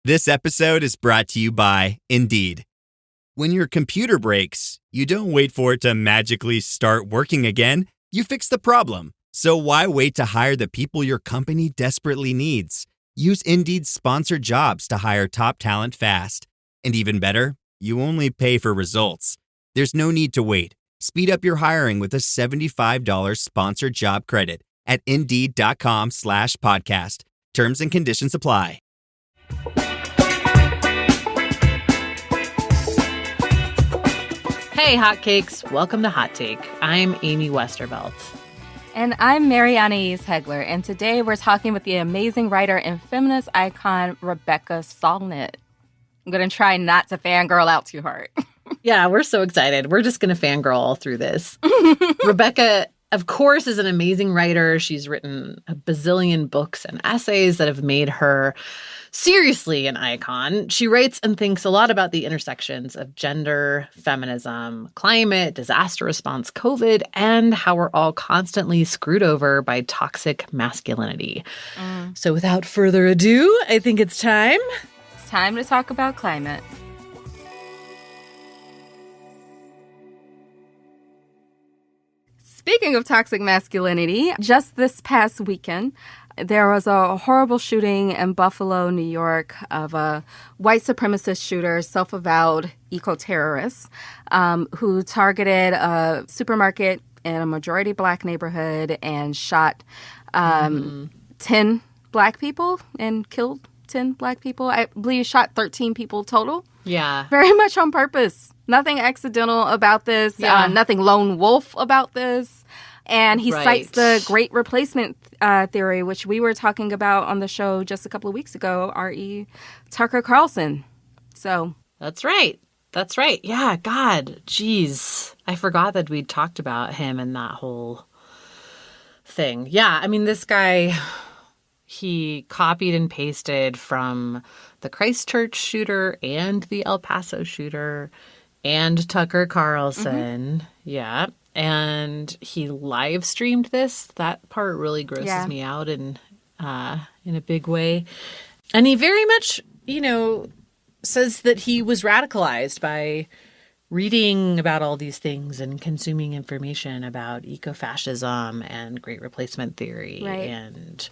This episode is brought to you by Indeed. When your computer breaks, you don't wait for it to magically start working again. You fix the problem. So why wait to hire the people your company desperately needs? Use Indeed's sponsored jobs to hire top talent fast. And even better, you only pay for results. There's no need to wait. Speed up your hiring with a $75 sponsored job credit at Indeed.com/podcast. Terms and conditions apply. Hey, hotcakes. Welcome to Hot Take. I'm Amy Westervelt. And I'm Mariana Hegler, and today we're talking with the amazing writer and feminist icon, Rebecca Solnit. I'm going to try not to fangirl out too hard. Yeah, we're so excited. We're just going to fangirl all through this. Rebecca, of course, is an amazing writer. She's written a bazillion books and essays that have made her seriously an icon. She writes and thinks a lot about the intersections of gender, feminism, climate, disaster response, COVID, and how we're all constantly screwed over by toxic masculinity. So without further ado, I think it's time. It's time to talk about climate. Speaking of toxic masculinity, just this past weekend, there was a horrible shooting in Buffalo, New York, of a white supremacist shooter, self-avowed eco-terrorist, who targeted a supermarket in a majority black neighborhood and shot 10 black people and killed 10 black people. I believe shot 13 people total. Yeah. Very much on purpose. Nothing accidental about this. Yeah. Nothing lone wolf about this. And he Right. cites the Great Replacement theory, which we were talking about on the show just a couple of weeks ago, R.E. Tucker Carlson. So That's right. That's right. Yeah, God. Jeez. I forgot that we'd talked about him and that whole thing. Yeah, I mean, this guy, he copied and pasted from the Christchurch shooter and the El Paso shooter and Tucker Carlson. Yeah. And he live streamed this. That part really grosses me out in a big way. And he very much, says that he was radicalized by reading about all these things and consuming information about ecofascism and Great Replacement theory and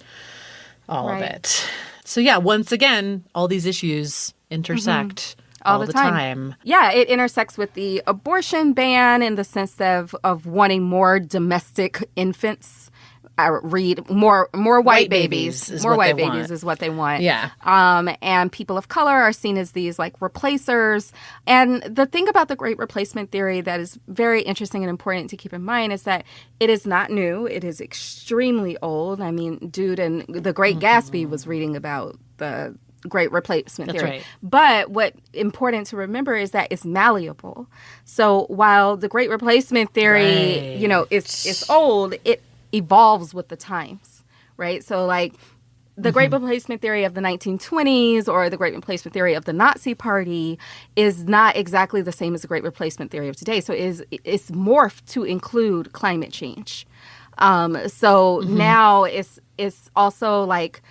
all of it. So yeah, once again, all these issues intersect all the time. Yeah, it intersects with the abortion ban in the sense of wanting more domestic infants. More white babies. More white babies is what they want. Yeah. And people of color are seen as these like replacers. And the thing about the Great Replacement theory that is very interesting and important to keep in mind is that it is not new. It is extremely old. I mean, dude, and The Great Gatsby was reading about the Great Replacement theory. Right. But what's important to remember is that it's malleable. So while the Great Replacement theory, is old, it evolves with the times, right? So like the Great Replacement theory of the 1920s or the Great Replacement theory of the Nazi Party is not exactly the same as the Great Replacement theory of today. So it's morphed to include climate change. Now it's also like,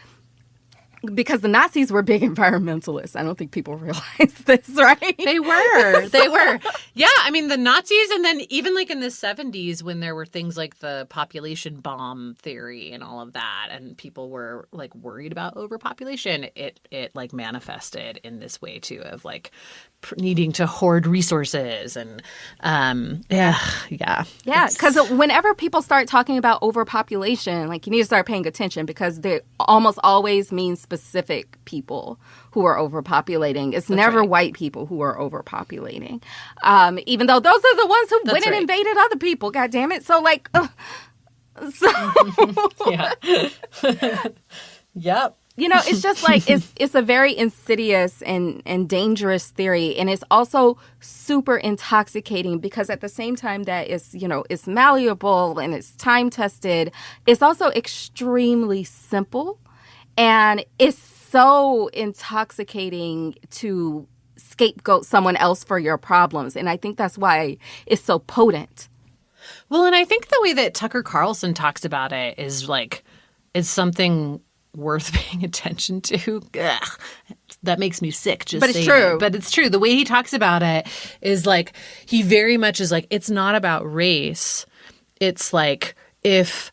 because the Nazis were big environmentalists. I don't think people realize this, right? They were. Yeah, I mean, the Nazis, and then even like in the 70s when there were things like the population bomb theory and all of that, and people were like worried about overpopulation, it like manifested in this way too of like needing to hoard resources and because whenever people start talking about overpopulation, like you need to start paying attention because they almost always mean specific people who are overpopulating. It's never white people who are overpopulating, even though those are the ones who went and invaded other people. God damn it! So like, Yep. It's just like it's a very insidious and dangerous theory. And it's also super intoxicating because at the same time that it's malleable and it's time tested, it's also extremely simple. And it's so intoxicating to scapegoat someone else for your problems. And I think that's why it's so potent. Well, and I think the way that Tucker Carlson talks about it is like, it's something worth paying attention to. Ugh. that makes me sick. Just but it's saying true. it. But it's true. The way he talks about it is like, he very much is like, it's not about race. It's like, if,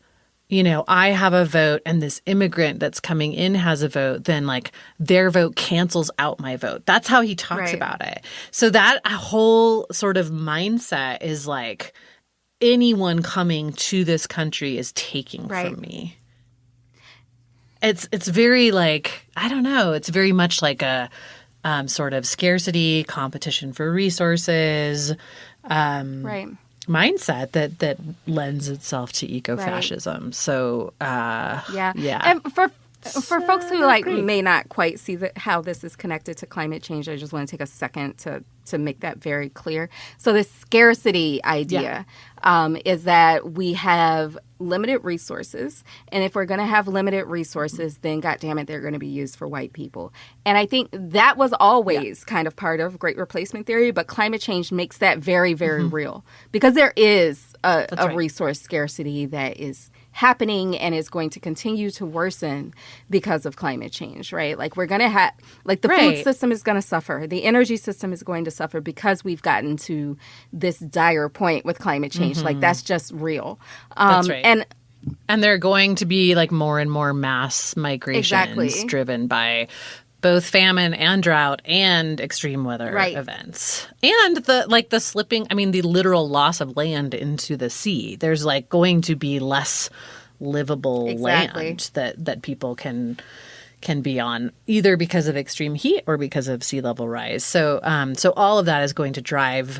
you know, I have a vote and this immigrant that's coming in has a vote, then like their vote cancels out my vote. That's how he talks about it. So that whole sort of mindset is like, anyone coming to this country is taking from me. It's very like, I don't know, it's very much like a sort of scarcity, competition for resources mindset that lends itself to ecofascism. Right. So yeah. And for folks who like may not quite see how this is connected to climate change, I just want to take a second to make that very clear. So the scarcity idea is that we have limited resources, and if we're going to have limited resources, then goddamn it, they're going to be used for white people. And I think that was always kind of part of Great Replacement theory, but climate change makes that very, very real, because there is a resource scarcity that is happening and is going to continue to worsen because of climate change, right? Like we're going to have, like the food system is going to suffer. The energy system is going to suffer because we've gotten to this dire point with climate change. Like that's just real. That's right. And there are going to be like more and more mass migrations driven by both famine and drought and extreme weather events. And the slipping, I mean, the literal loss of land into the sea. There's like going to be less livable land that people can be on, either because of extreme heat or because of sea level rise. So so all of that is going to drive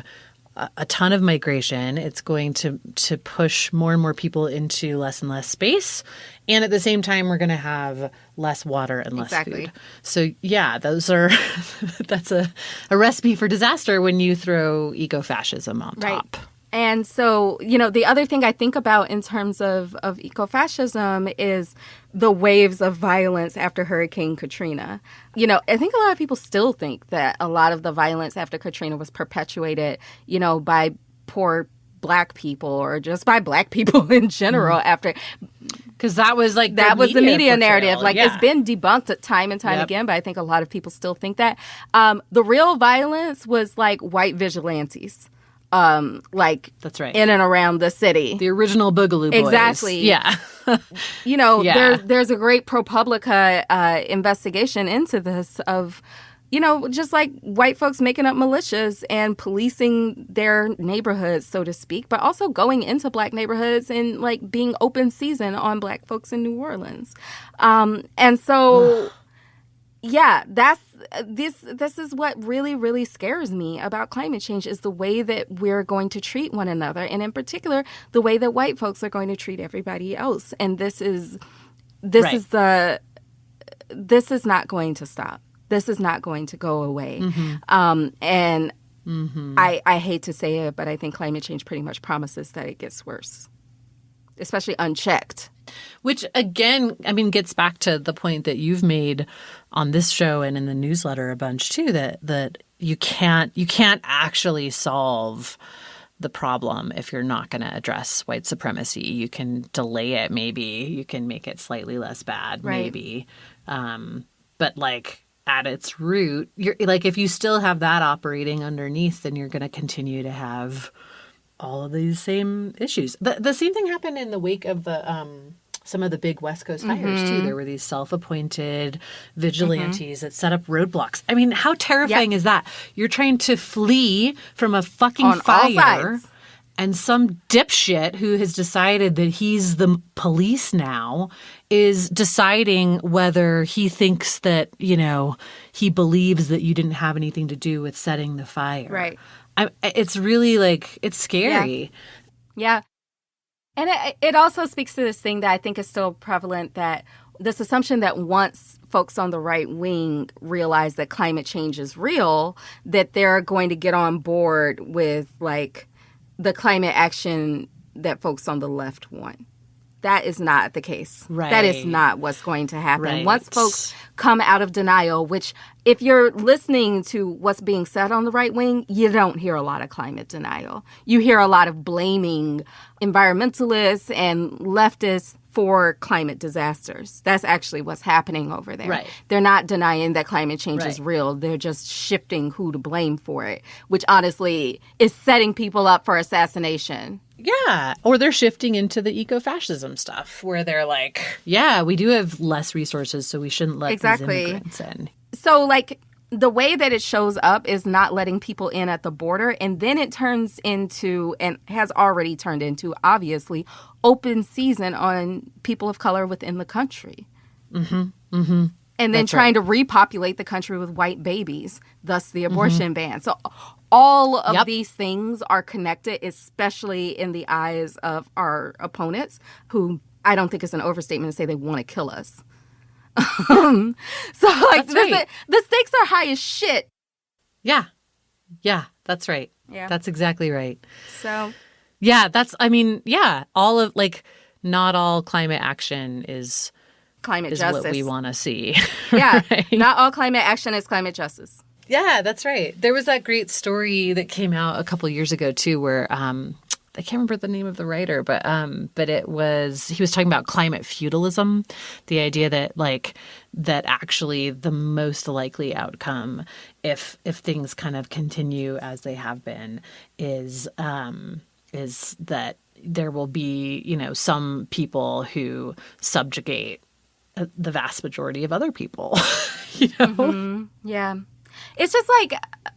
a ton of migration. It's going to push more and more people into less and less space. And at the same time, we're going to have less water and less food. So yeah, that's a recipe for disaster when you throw ecofascism on top. And so, you know, the other thing I think about in terms of ecofascism is the waves of violence after Hurricane Katrina. You know, I think a lot of people still think that a lot of the violence after Katrina was perpetuated, you know, by poor Black people or just by Black people in general after. Because that was like the media narrative. Like it's been debunked time and time again, but I think a lot of people still think that. The real violence was like white vigilantes. That's right. In and around the city. The original Boogaloo Boys. Exactly. Yeah. You know, there's a great ProPublica investigation into this of, you know, just like white folks making up militias and policing their neighborhoods, so to speak, but also going into Black neighborhoods and like being open season on Black folks in New Orleans. And so... yeah, this is what really, really scares me about climate change is the way that we're going to treat one another, and in particular, the way that white folks are going to treat everybody else. And this is not going to stop. This is not going to go away. I hate to say it, but I think climate change pretty much promises that it gets worse, especially unchecked. Which, again, I mean, gets back to the point that you've made on this show and in the newsletter a bunch, too, that you can't actually solve the problem if you're not going to address white supremacy. You can delay it, maybe. You can make it slightly less bad, maybe. But, like, at its root, you're like, if you still have that operating underneath, then you're going to continue to have all of these same issues. The same thing happened in the wake of the some of the big West Coast fires, too. There were these self-appointed vigilantes that set up roadblocks. I mean, how terrifying is that? You're trying to flee from a fucking fire, and some dipshit who has decided that he's the police now is deciding whether he thinks that, you know, he believes that you didn't have anything to do with setting the fire. Right. It's really, like, it's scary. Yeah. And it also speaks to this thing that I think is still prevalent, that this assumption that once folks on the right wing realize that climate change is real, that they're going to get on board with, like, the climate action that folks on the left want. That is not the case. Right. That is not what's going to happen. Right. Once folks come out of denial, which if you're listening to what's being said on the right wing, you don't hear a lot of climate denial. You hear a lot of blaming environmentalists and leftists for climate disasters. That's actually what's happening over there. Right. They're not denying that climate change is Right. real. They're just shifting who to blame for it, which honestly is setting people up for assassination. Yeah. Or they're shifting into the eco-fascism stuff where they're like, yeah, we do have less resources, so we shouldn't let these immigrants in. So, like, the way that it shows up is not letting people in at the border, and then it turns into, and has already turned into, obviously, open season on people of color within the country. Mm-hmm. Mm-hmm. And then trying to repopulate the country with white babies, thus the abortion ban. So all of these things are connected, especially in the eyes of our opponents, who I don't think it's an overstatement to say they want to kill us. So, like, the stakes are high as shit. Yeah. Yeah, that's right. Yeah. That's exactly right. So, yeah, all of, like, not all climate action is climate is justice. what we want to see. Yeah. Right? Not all climate action is climate justice. Yeah, that's right. There was that great story that came out a couple of years ago, too, where I can't remember the name of the writer, but he was talking about climate feudalism, the idea that actually the most likely outcome, if things kind of continue as they have been, is that there will be, some people who subjugate the vast majority of other people. Mm-hmm. Yeah. It's just like,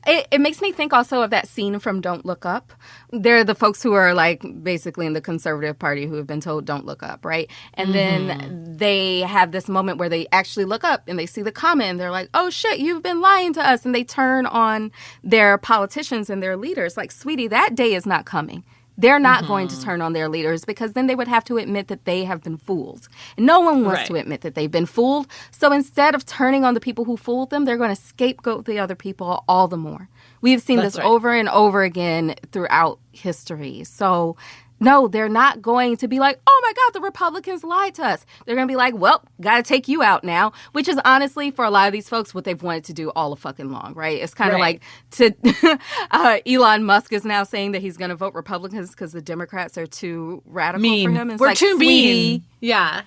it makes me think also of that scene from Don't Look Up. They're the folks who are like basically in the conservative party who have been told don't look up, right? And then they have this moment where they actually look up and they see the comment and they're like, oh shit, you've been lying to us. And they turn on their politicians and their leaders like, sweetie, that day is not coming. They're not going to turn on their leaders because then they would have to admit that they have been fooled. And no one wants to admit that they've been fooled. So instead of turning on the people who fooled them, they're going to scapegoat the other people all the more. We've seen this over and over again throughout history. So no, they're not going to be like, oh my God, the Republicans lied to us. They're going to be like, well, got to take you out now, which is honestly for a lot of these folks what they've wanted to do all the fucking long, right? It's kind of like Elon Musk is now saying that he's going to vote Republicans because the Democrats are too radical for him. It's we're like, too mean. Yeah.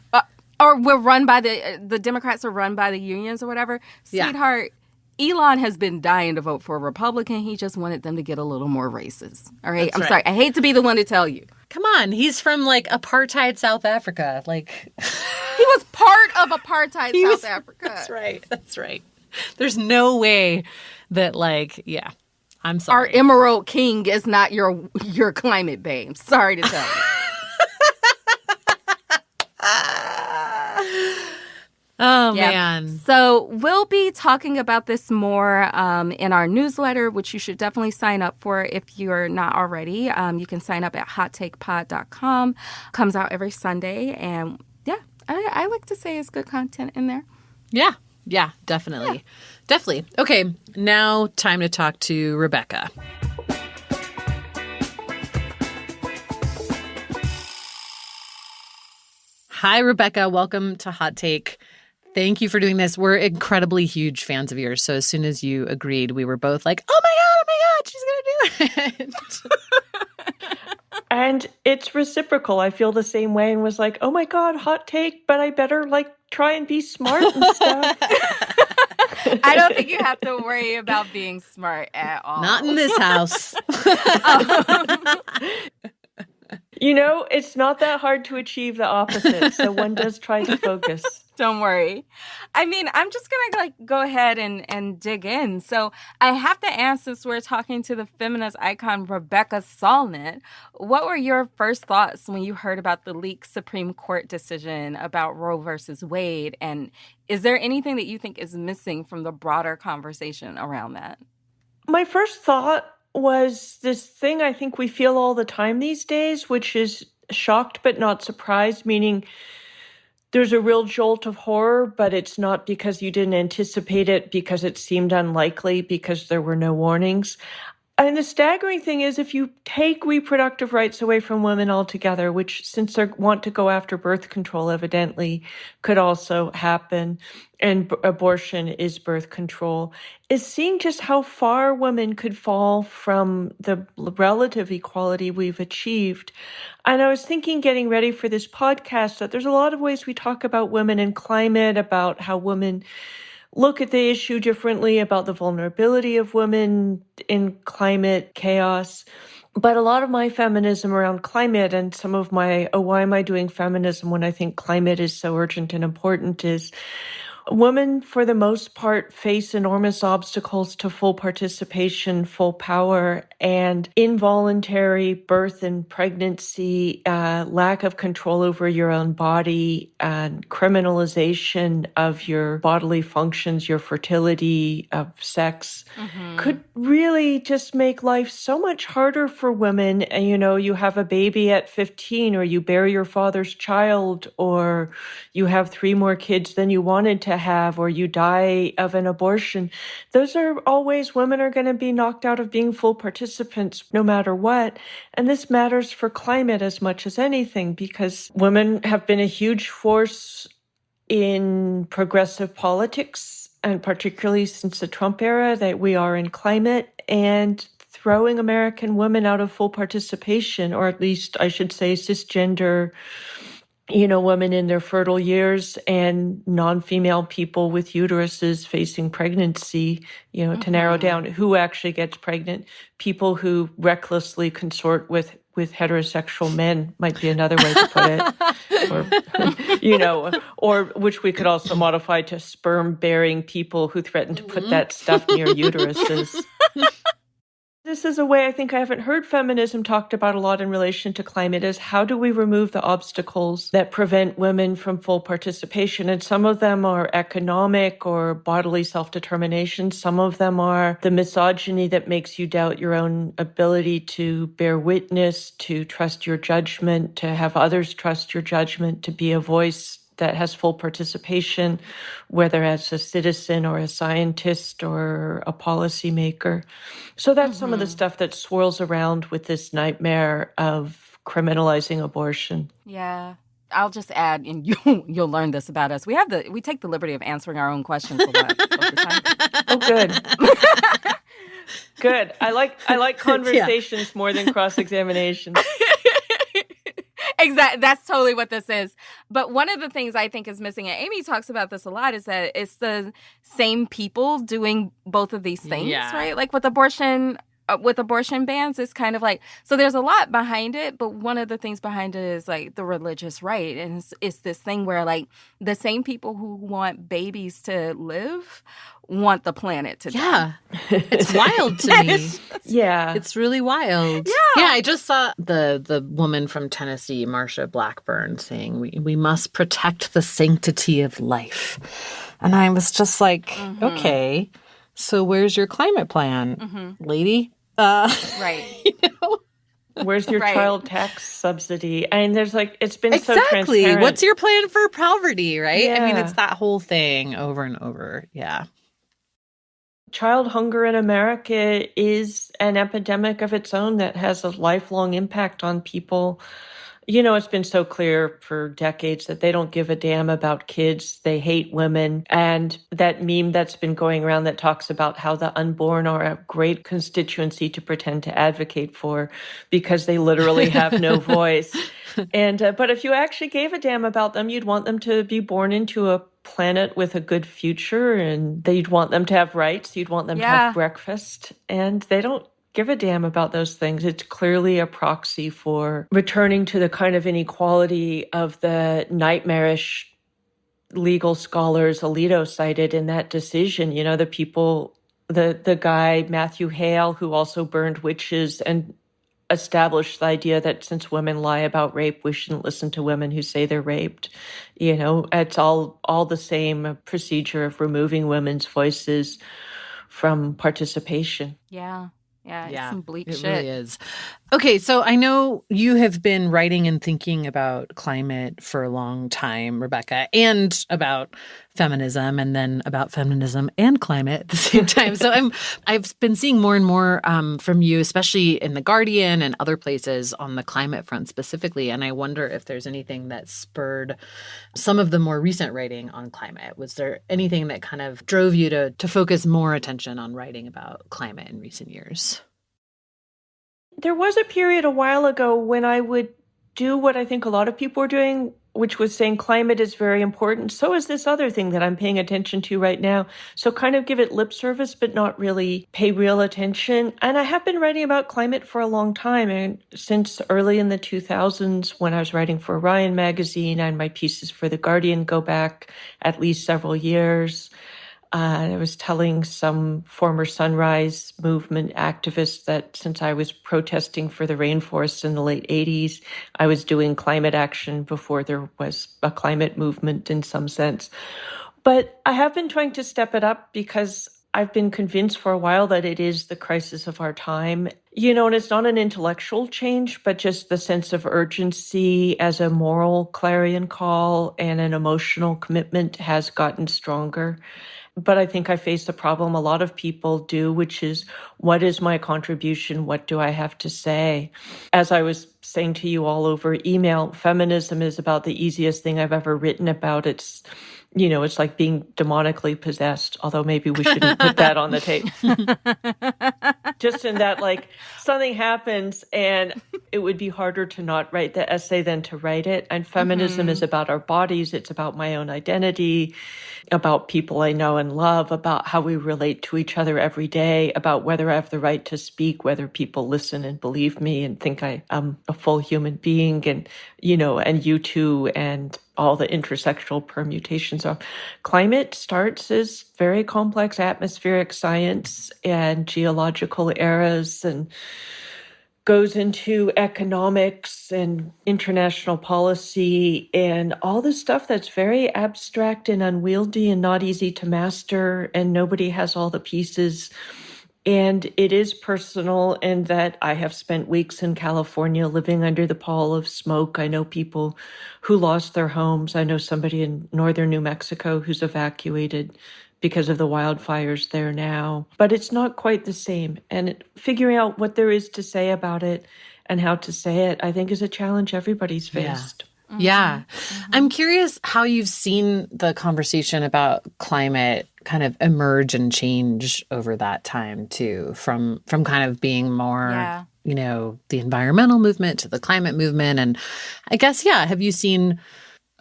Or we're run by the Democrats are run by the unions or whatever. Sweetheart, Elon has been dying to vote for a Republican. He just wanted them to get a little more racist. All right. I'm sorry. I hate to be the one to tell you. Come on. He's from like apartheid South Africa. Like he was part of apartheid South Africa. That's right. There's no way that I'm sorry. Our Emerald King is not your climate babe. Sorry to tell you. Oh, man. So we'll be talking about this more in our newsletter, which you should definitely sign up for if you're not already. You can sign up at hottakepod.com. Comes out every Sunday. And yeah, I like to say it's good content in there. Yeah. Yeah, definitely. Yeah. Definitely. Okay, now time to talk to Rebecca. Hi, Rebecca. Welcome to Hot Take. Thank you for doing this. We're incredibly huge fans of yours. So as soon as you agreed, we were both like, oh my God, she's going to do it. And it's reciprocal. I feel the same way and was like, oh my God, hot take, but I better try and be smart and stuff. I don't think you have to worry about being smart at all. Not in this house. It's not that hard to achieve the opposite. So one does try to focus. Don't worry. I mean, I'm just going to go ahead and dig in. So I have to ask, since we're talking to the feminist icon Rebecca Solnit, what were your first thoughts when you heard about the leaked Supreme Court decision about Roe versus Wade? And is there anything that you think is missing from the broader conversation around that? My first thought was this thing I think we feel all the time these days, which is shocked but not surprised, meaning there's a real jolt of horror, but it's not because you didn't anticipate it, because it seemed unlikely, because there were no warnings. And the staggering thing is, if you take reproductive rights away from women altogether, which since they want to go after birth control, evidently could also happen, and abortion is birth control, is seeing just how far women could fall from the relative equality we've achieved. And I was thinking, getting ready for this podcast, that there's a lot of ways we talk about women and climate, about how women look at the issue differently, about the vulnerability of women in climate chaos. But a lot of my feminism around climate and some of my, why am I doing feminism when I think climate is so urgent and important, is women, for the most part, face enormous obstacles to full participation, full power, and involuntary birth and pregnancy, lack of control over your own body, and criminalization of your bodily functions, your fertility, of sex, could really just make life so much harder for women. And, you have a baby at 15, or you bear your father's child, or you have 3 more kids than you wanted to have, or you die of an abortion. Those are all ways women are going to be knocked out of being full participants no matter what. And this matters for climate as much as anything, because women have been a huge force in progressive politics, and particularly since the Trump era, that we are in climate, and throwing American women out of full participation, or at least I should say cisgender women in their fertile years and non-female people with uteruses facing pregnancy, to narrow down who actually gets pregnant. People who recklessly consort with heterosexual men might be another way to put it. Or which we could also modify to sperm-bearing people who threaten to put that stuff near uteruses. This is a way I think I haven't heard feminism talked about a lot in relation to climate, is how do we remove the obstacles that prevent women from full participation? And some of them are economic or bodily self-determination. Some of them are the misogyny that makes you doubt your own ability to bear witness, to trust your judgment, to have others trust your judgment, to be a voice that has full participation, whether as a citizen or a scientist or a policymaker. So that's some of the stuff that swirls around with this nightmare of criminalizing abortion. Yeah. I'll just add, and you'll learn this about us. We take the liberty of answering our own questions a lot of the time. Oh, good. Good. I like conversations more than cross-examinations. Exactly. That's totally what this is. But one of the things I think is missing, and Amy talks about this a lot, is that it's the same people doing both of these things, right? Like with abortion bans, it's kind of like, so there's a lot behind it, but one of the things behind it is like the religious right. And it's this thing where like the same people who want babies to live want the planet to die. It's wild to me. Yeah. It's really wild. Yeah, I just saw the woman from Tennessee, Marsha Blackburn, saying we must protect the sanctity of life. And I was just like, okay, so where's your climate plan, lady? Right. Where's your child tax subsidy? I mean, there's like, it's been so Exactly. transparent. What's your plan for poverty, right? I mean, Yeah. it's that whole thing over and over. Yeah. Child hunger in America is an epidemic of its own that has a lifelong impact on people. It's been so clear for decades that they don't give a damn about kids. They hate women. And that meme that's been going around that talks about how the unborn are a great constituency to pretend to advocate for because they literally have no voice. And but if you actually gave a damn about them, you'd want them to be born into a planet with a good future, and you'd want them to have rights. You'd want them to have breakfast. And they don't give a damn about those things. It's clearly a proxy for returning to the kind of inequality of the nightmarish legal scholars Alito cited in that decision. The people, the guy, Matthew Hale, who also burned witches and established the idea that since women lie about rape, we shouldn't listen to women who say they're raped. It's all the same procedure of removing women's voices from participation. Yeah, it's some bleak shit. It really is. Okay, so I know you have been writing and thinking about climate for a long time, Rebecca, and about feminism, and then about feminism and climate at the same time. So I've been seeing more and more from you, especially in The Guardian and other places on the climate front specifically. And I wonder if there's anything that spurred some of the more recent writing on climate. Was there anything that kind of drove you to focus more attention on writing about climate in recent years? There was a period a while ago when I would do what I think a lot of people are doing, which was saying climate is very important. So is this other thing that I'm paying attention to right now. So kind of give it lip service, but not really pay real attention. And I have been writing about climate for a long time. And since early in the 2000s, when I was writing for Orion magazine, and my pieces for The Guardian go back at least several years. I was telling some former Sunrise Movement activists that since I was protesting for the rainforests in the late 80s, I was doing climate action before there was a climate movement in some sense. But I have been trying to step it up because I've been convinced for a while that it is the crisis of our time. And it's not an intellectual change, but just the sense of urgency as a moral clarion call and an emotional commitment has gotten stronger. But I think I face the problem a lot of people do, which is, what is my contribution? What do I have to say? As I was saying to you all over email, feminism is about the easiest thing I've ever written about. It's like being demonically possessed, although maybe we shouldn't put that on the tape. Just in that, like, something happens and it would be harder to not write the essay than to write it. And feminism is about our bodies. It's about my own identity, about people I know and love, about how we relate to each other every day, about whether I have the right to speak, whether people listen and believe me and think I am a full human being, and you too, and all the intersectional permutations of climate starts as very complex atmospheric science and geological eras, and goes into economics and international policy and all this stuff that's very abstract and unwieldy and not easy to master, and nobody has all the pieces. And it is personal in that I have spent weeks in California living under the pall of smoke. I know people who lost their homes. I know somebody in northern New Mexico who's evacuated because of the wildfires there now. But it's not quite the same. And figuring out what there is to say about it and how to say it, I think, is a challenge everybody's faced. Yeah. I'm curious how you've seen the conversation about climate kind of emerge and change over that time too, from kind of being more, the environmental movement to the climate movement. And I guess, have you seen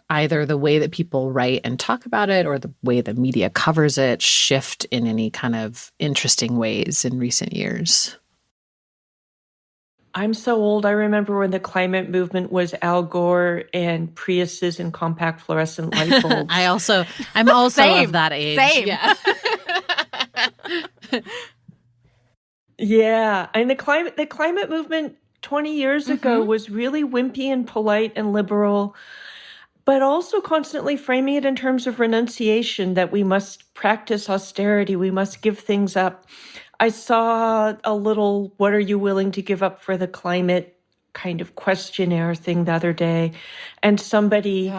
either the way that people write and talk about it or the way the media covers it shift in any kind of interesting ways in recent years? I'm so old. I remember when the climate movement was Al Gore and Priuses and compact fluorescent light bulbs. I'm also of that age. Same. Yeah. Yeah. And the climate movement 20 years ago was really wimpy and polite and liberal, but also constantly framing it in terms of renunciation, that we must practice austerity, we must give things up. I saw a little, what are you willing to give up for the climate kind of questionnaire thing the other day, and somebody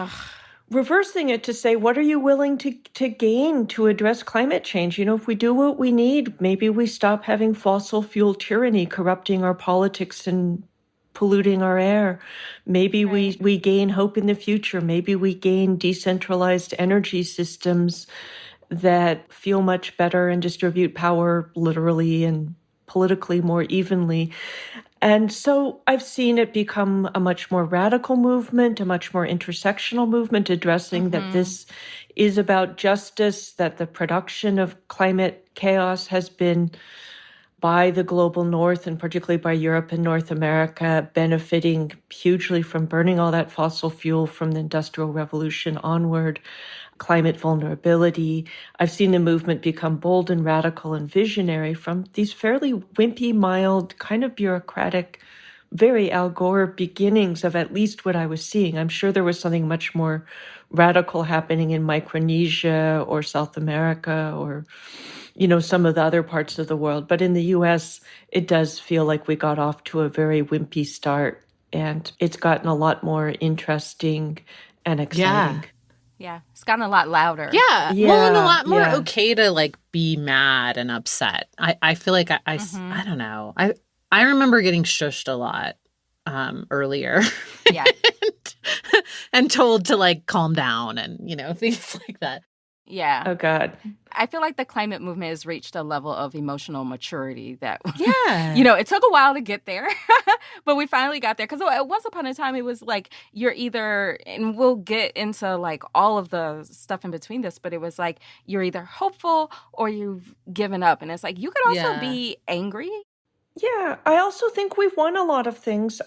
reversing it to say, what are you willing to gain to address climate change? If we do what we need, maybe we stop having fossil fuel tyranny corrupting our politics and polluting our air. Maybe we gain hope in the future. Maybe we gain decentralized energy systems that feel much better and distribute power literally and politically more evenly. And so I've seen it become a much more radical movement, a much more intersectional movement, addressing that this is about justice, that the production of climate chaos has been by the global north, and particularly by Europe and North America, benefiting hugely from burning all that fossil fuel from the Industrial Revolution onward. Climate vulnerability. I've seen the movement become bold and radical and visionary from these fairly wimpy, mild, kind of bureaucratic, very Al Gore beginnings of at least what I was seeing. I'm sure there was something much more radical happening in Micronesia or South America or some of the other parts of the world. But in the US, it does feel like we got off to a very wimpy start, and it's gotten a lot more interesting and Yeah. exciting. Yeah, it's gotten a lot louder. Yeah. Well, and a lot more Yeah. okay to like be mad and upset. I feel like I don't know. I remember getting shushed a lot earlier. Yeah. and told to like calm down and, things like that. Yeah. Oh, God. I feel like the climate movement has reached a level of emotional maturity that, Yeah. it took a while to get there, but we finally got there. Because once upon a time, it was like you're either, and we'll get into like all of the stuff in between this, but it was like you're either hopeful or you've given up. And it's like you could also be angry. Yeah, I also think we've won a lot of things.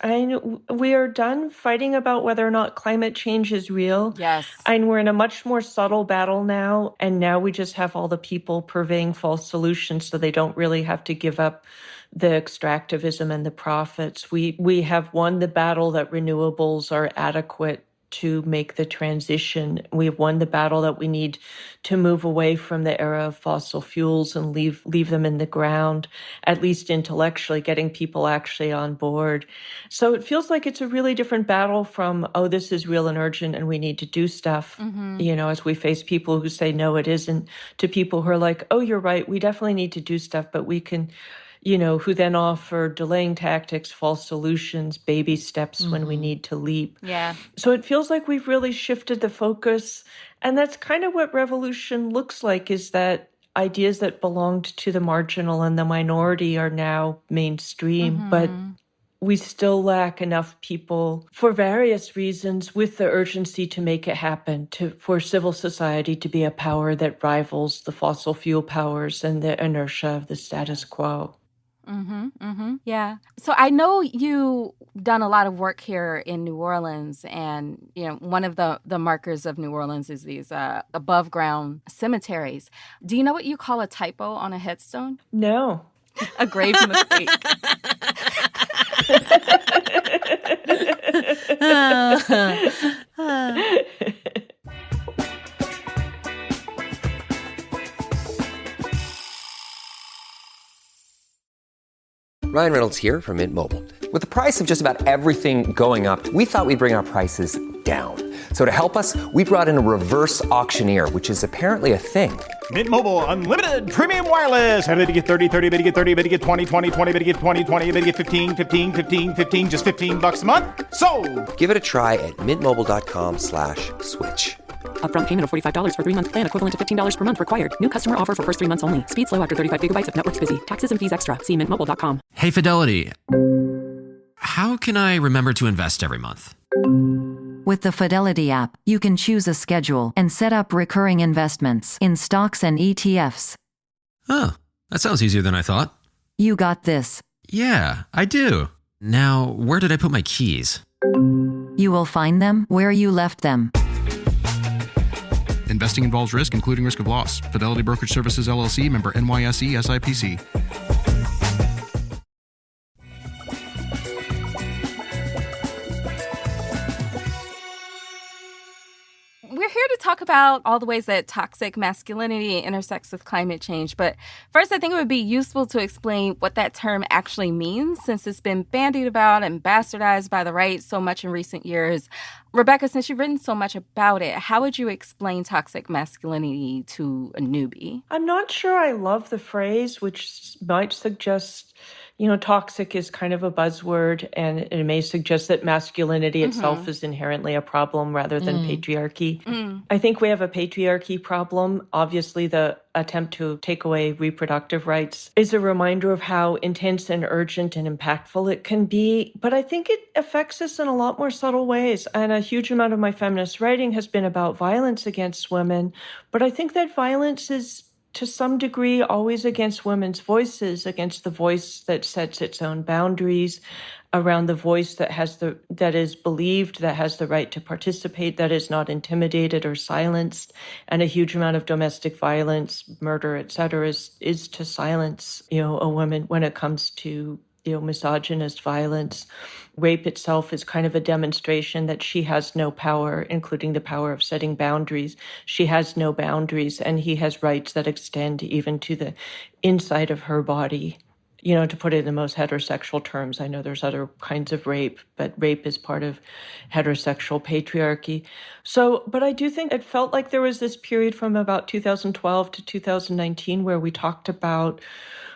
We are done fighting about whether or not climate change is real. Yes. And we're in a much more subtle battle now. And now we just have all the people purveying false solutions so they don't really have to give up the extractivism and the profits. We have won the battle that renewables are adequate to make the transition. We've won the battle that we need to move away from the era of fossil fuels and leave them in the ground, at least intellectually, getting people actually on board. So it feels like it's a really different battle from, oh, this is real and urgent and we need to do stuff, as we face people who say, no, it isn't, to people who are like, oh, you're right, we definitely need to do stuff, but we can, who then offer delaying tactics, false solutions, baby steps when we need to leap. Yeah. So it feels like we've really shifted the focus. And that's kind of what revolution looks like, is that ideas that belonged to the marginal and the minority are now mainstream. But we still lack enough people, for various reasons, with the urgency to make it happen, for civil society to be a power that rivals the fossil fuel powers and the inertia of the status quo. Yeah. So I know you've done a lot of work here in New Orleans, and one of the markers of New Orleans is these above ground cemeteries. Do you know what you call a typo on a headstone? No. A grave mistake. Ryan Reynolds here from Mint Mobile. With the price of just about everything going up, we thought we'd bring our prices down. So to help us, we brought in a reverse auctioneer, which is apparently a thing. Mint Mobile Unlimited Premium Wireless. How to get 30, 30, bit to get 30, bit to get 20, 20, 20, bit to get 20, 20, bit to get 15, 15, 15, 15, just $15 a month? Sold! Give it a try at mintmobile.com/switch. Upfront payment of $45 for 3-month plan, equivalent to $15 per month required. New customer offer for first 3 months only. Speed slow after 35 gigabytes if network's busy. Taxes and fees extra. See mintmobile.com. Hey, Fidelity. How can I remember to invest every month? With the Fidelity app, you can choose a schedule and set up recurring investments in stocks and ETFs. Oh, that sounds easier than I thought. You got this. Yeah, I do. Now, where did I put my keys? You will find them where you left them. Investing involves risk, including risk of loss. Fidelity Brokerage Services, LLC, member NYSE, SIPC. We're here to talk about all the ways that toxic masculinity intersects with climate change. But first, I think it would be useful to explain what that term actually means, since it's been bandied about and bastardized by the right so much in recent years. Rebecca, since you've written so much about it, how would you explain toxic masculinity to a newbie? I'm not sure I love the phrase, which might suggest, toxic is kind of a buzzword, and it may suggest that masculinity itself is inherently a problem rather than patriarchy. I think we have a patriarchy problem. Obviously, the attempt to take away reproductive rights is a reminder of how intense and urgent and impactful it can be. But I think it affects us in a lot more subtle ways. And a huge amount of my feminist writing has been about violence against women. But I think that violence is, to some degree, always against women's voices, against the voice that sets its own boundaries, around the voice that is believed, that has the right to participate, that is not intimidated or silenced. And a huge amount of domestic violence, murder, et cetera, is to silence, a woman when it comes to misogynist violence. Rape itself is kind of a demonstration that she has no power, including the power of setting boundaries. She has no boundaries, and he has rights that extend even to the inside of her body. To put it in the most heterosexual terms, I know there's other kinds of rape, but rape is part of heterosexual patriarchy. So, but I do think it felt like there was this period from about 2012 to 2019 where we talked about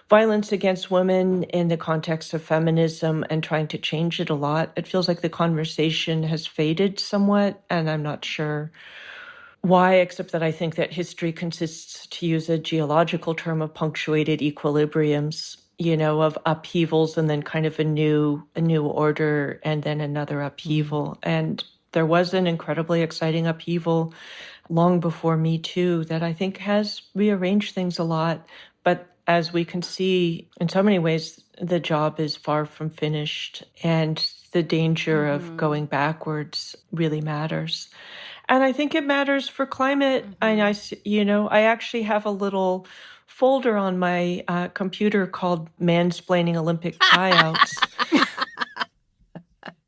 violence against women in the context of feminism and trying to change it a lot. It feels like the conversation has faded somewhat, and I'm not sure why, except that I think that history consists, to use a geological term, of punctuated equilibriums, of upheavals and then kind of a new order and then another upheaval. And there was an incredibly exciting upheaval long before Me Too that I think has rearranged things a lot. But as we can see, in so many ways, the job is far from finished, and the danger of going backwards really matters. And I think it matters for climate. And I actually have a little folder on my computer called Mansplaining Olympic Tryouts.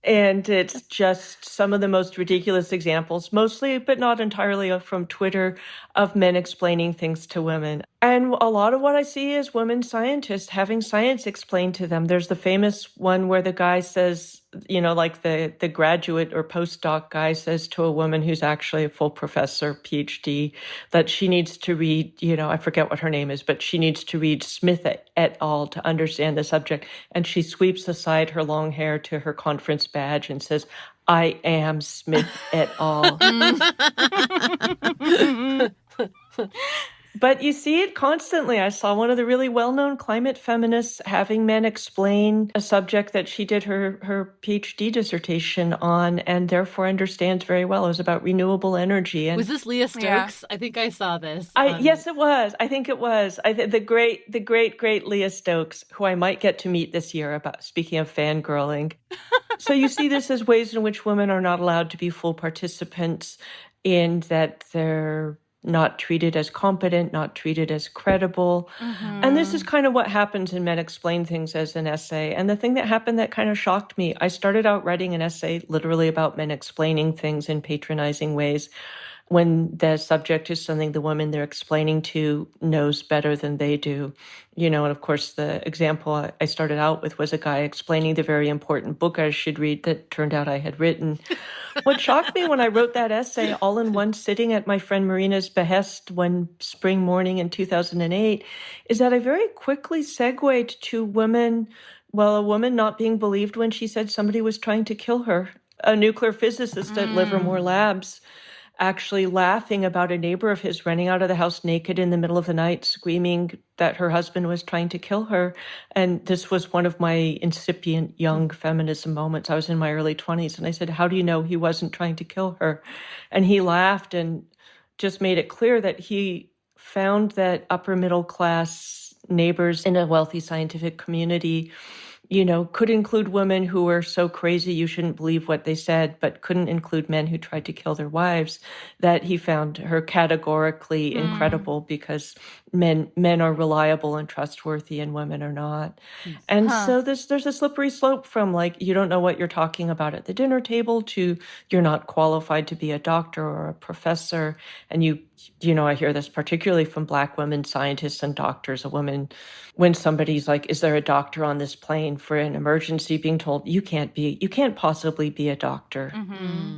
And it's just some of the most ridiculous examples, mostly, but not entirely, from Twitter, of men explaining things to women. And a lot of what I see is women scientists having science explained to them. There's the famous one where the guy says, like the graduate or postdoc guy says to a woman who's actually a full professor, PhD, that she needs to read, I forget what her name is, but she needs to read Smith et al. To understand the subject. And she sweeps aside her long hair to her conference badge and says, "I am Smith et al." But you see it constantly. I saw one of the really well-known climate feminists having men explain a subject that she did her PhD dissertation on and therefore understands very well. It was about renewable energy. And was this Leah Stokes? Yeah. I think I saw this. Yes, it was. I think it was. The great Leah Stokes, who I might get to meet this year, about speaking of fangirling. So you see this as ways in which women are not allowed to be full participants, in that they're not treated as competent, not treated as credible. And this is kind of what happens in Men Explain Things as an essay. And the thing that happened that kind of shocked me, I started out writing an essay literally about men explaining things in patronizing ways, when the subject is something the woman they're explaining to knows better than they do. And of course, the example I started out with was a guy explaining the very important book I should read that turned out I had written. What shocked me when I wrote that essay all in one sitting at my friend Marina's behest one spring morning in 2008 is that I very quickly segued to a woman not being believed when she said somebody was trying to kill her. A nuclear physicist at Livermore Labs actually laughing about a neighbor of his running out of the house naked in the middle of the night, screaming that her husband was trying to kill her. And this was one of my incipient young feminism moments. I was in my early 20s, and I said, "How do you know he wasn't trying to kill her?" And he laughed and just made it clear that he found that upper middle class neighbors in a wealthy scientific community could include women who were so crazy you shouldn't believe what they said, but couldn't include men who tried to kill their wives, that he found her categorically incredible, because men are reliable and trustworthy and women are not. And so there's a slippery slope from, like, you don't know what you're talking about at the dinner table, to you're not qualified to be a doctor or a professor. And I hear this particularly from Black women scientists and doctors, a woman, when somebody's like, "Is there a doctor on this plane for an emergency?" being told, you can't possibly be a doctor.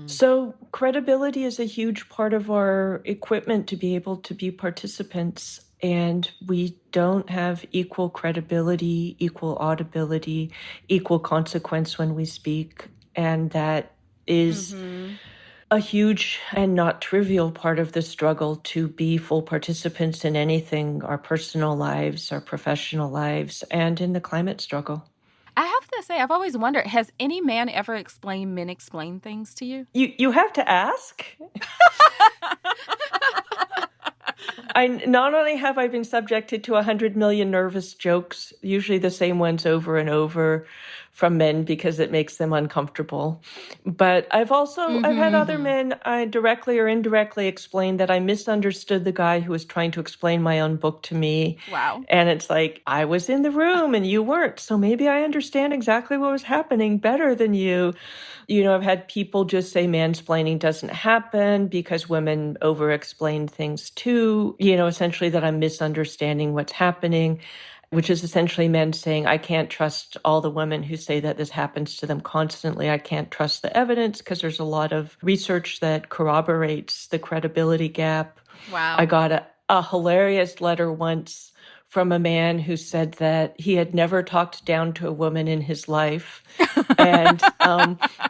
So credibility is a huge part of our equipment to be able to be participants. And we don't have equal credibility, equal audibility, equal consequence when we speak. And that is a huge and not trivial part of the struggle to be full participants in anything, our personal lives, our professional lives, and in the climate struggle. I have to say, I've always wondered, has any man ever explained men explain things to you? You have to ask. not only have I been subjected to 100 million nervous jokes, usually the same ones over and over from men because it makes them uncomfortable, but I've had other men directly or indirectly explain that I misunderstood the guy who was trying to explain my own book to me. Wow. And it's like, I was in the room and you weren't, so maybe I understand exactly what was happening better than you. I've had people just say mansplaining doesn't happen because women over-explain things too, essentially that I'm misunderstanding what's happening, which is essentially men saying, I can't trust all the women who say that this happens to them constantly. I can't trust the evidence because there's a lot of research that corroborates the credibility gap. Wow. I got a hilarious letter once from a man who said that he had never talked down to a woman in his life. And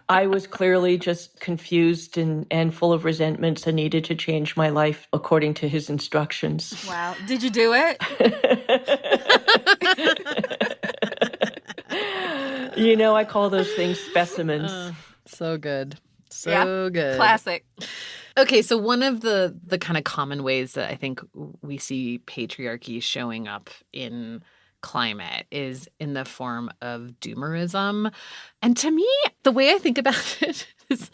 I was clearly just confused and full of resentments and needed to change my life according to his instructions. Wow. Did you do it? I call those things specimens. So good. So good. Classic. Okay, so one of the kind of common ways that I think we see patriarchy showing up in climate is in the form of doomerism. And to me, the way I think about it is,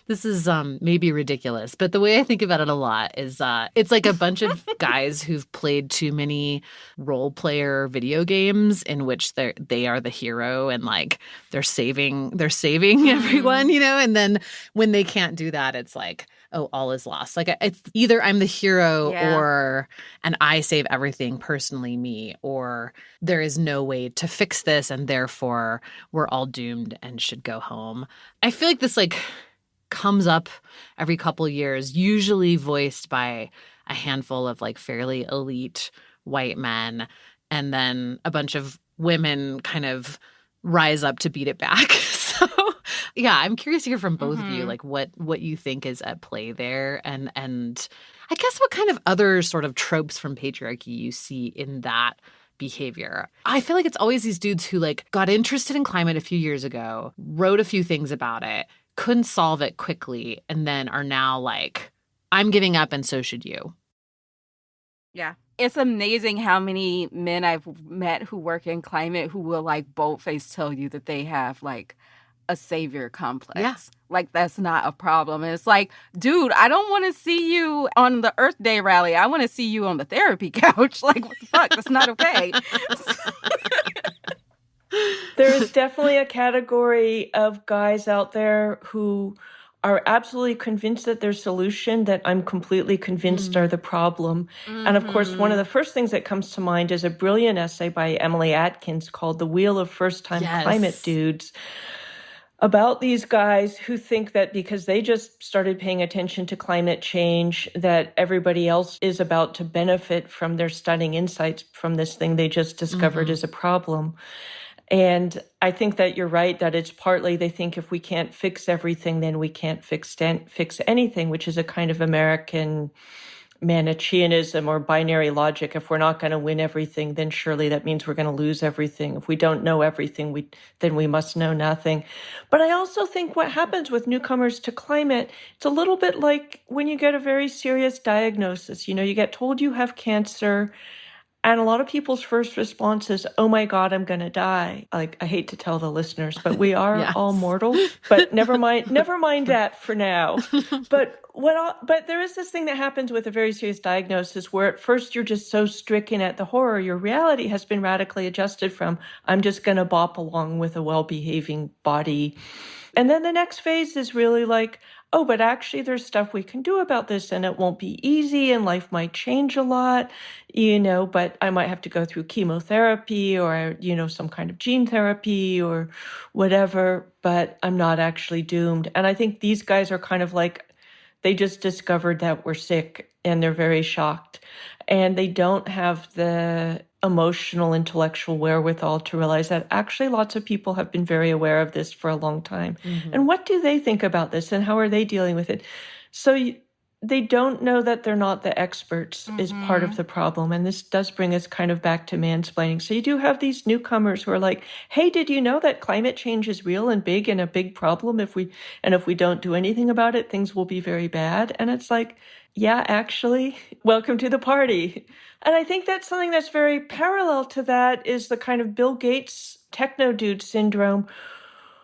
this is maybe ridiculous, but the way I think about it a lot is it's like a bunch of guys who've played too many role player video games in which they are the hero and like they're saving everyone, and then when they can't do that, it's like, oh, all is lost. Like it's either I'm the hero and I save everything, personally me, or there is no way to fix this and therefore we're all doomed and should go home. I feel like this like comes up every couple years, usually voiced by a handful of like fairly elite white men, and then a bunch of women kind of rise up to beat it back. So yeah, I'm curious to hear from both of you, like what you think is at play there, and I guess what kind of other sort of tropes from patriarchy you see in that behavior. I feel like it's always these dudes who like got interested in climate a few years ago, wrote a few things about it, couldn't solve it quickly, and then are now like, I'm giving up and so should you. Yeah. It's amazing how many men I've met who work in climate who will like boldface tell you that they have like a savior complex. Yeah. Like that's not a problem. And it's like, dude, I don't want to see you on the Earth Day rally. I want to see you on the therapy couch. Like, what the fuck? That's not okay. There is definitely a category of guys out there who are absolutely convinced that their solution, that I'm completely convinced are the problem. And of course, one of the first things that comes to mind is a brilliant essay by Emily Atkins called The Wheel of First-Time Climate Dudes, about these guys who think that because they just started paying attention to climate change, that everybody else is about to benefit from their stunning insights from this thing they just discovered is a problem. And I think that you're right, that it's partly they think if we can't fix everything, then we can't fix anything, which is a kind of American Manichaeanism or binary logic. If we're not going to win everything, then surely that means we're going to lose everything. If we don't know everything, then we must know nothing. But I also think what happens with newcomers to climate, it's a little bit like when you get a very serious diagnosis. You get told you have cancer, and a lot of people's first response is, oh my God, I'm going to die. Like, I hate to tell the listeners, but we are all mortal. But never mind that for now. But there is this thing that happens with a very serious diagnosis where at first you're just so stricken at the horror, your reality has been radically adjusted from, I'm just going to bop along with a well-behaving body. And then the next phase is really like, oh, but actually there's stuff we can do about this and it won't be easy and life might change a lot, but I might have to go through chemotherapy or, some kind of gene therapy or whatever, but I'm not actually doomed. And I think these guys are kind of like, they just discovered that we're sick and they're very shocked. And they don't have the emotional, intellectual wherewithal to realize that actually lots of people have been very aware of this for a long time. And what do they think about this and how are they dealing with it? So they don't know that they're not the experts is part of the problem. And this does bring us kind of back to mansplaining. So you do have these newcomers who are like, hey, did you know that climate change is real and big and a big problem? If we don't do anything about it, things will be very bad. And it's like, yeah, actually, welcome to the party. And I think that's something that's very parallel to that is the kind of Bill Gates techno dude syndrome,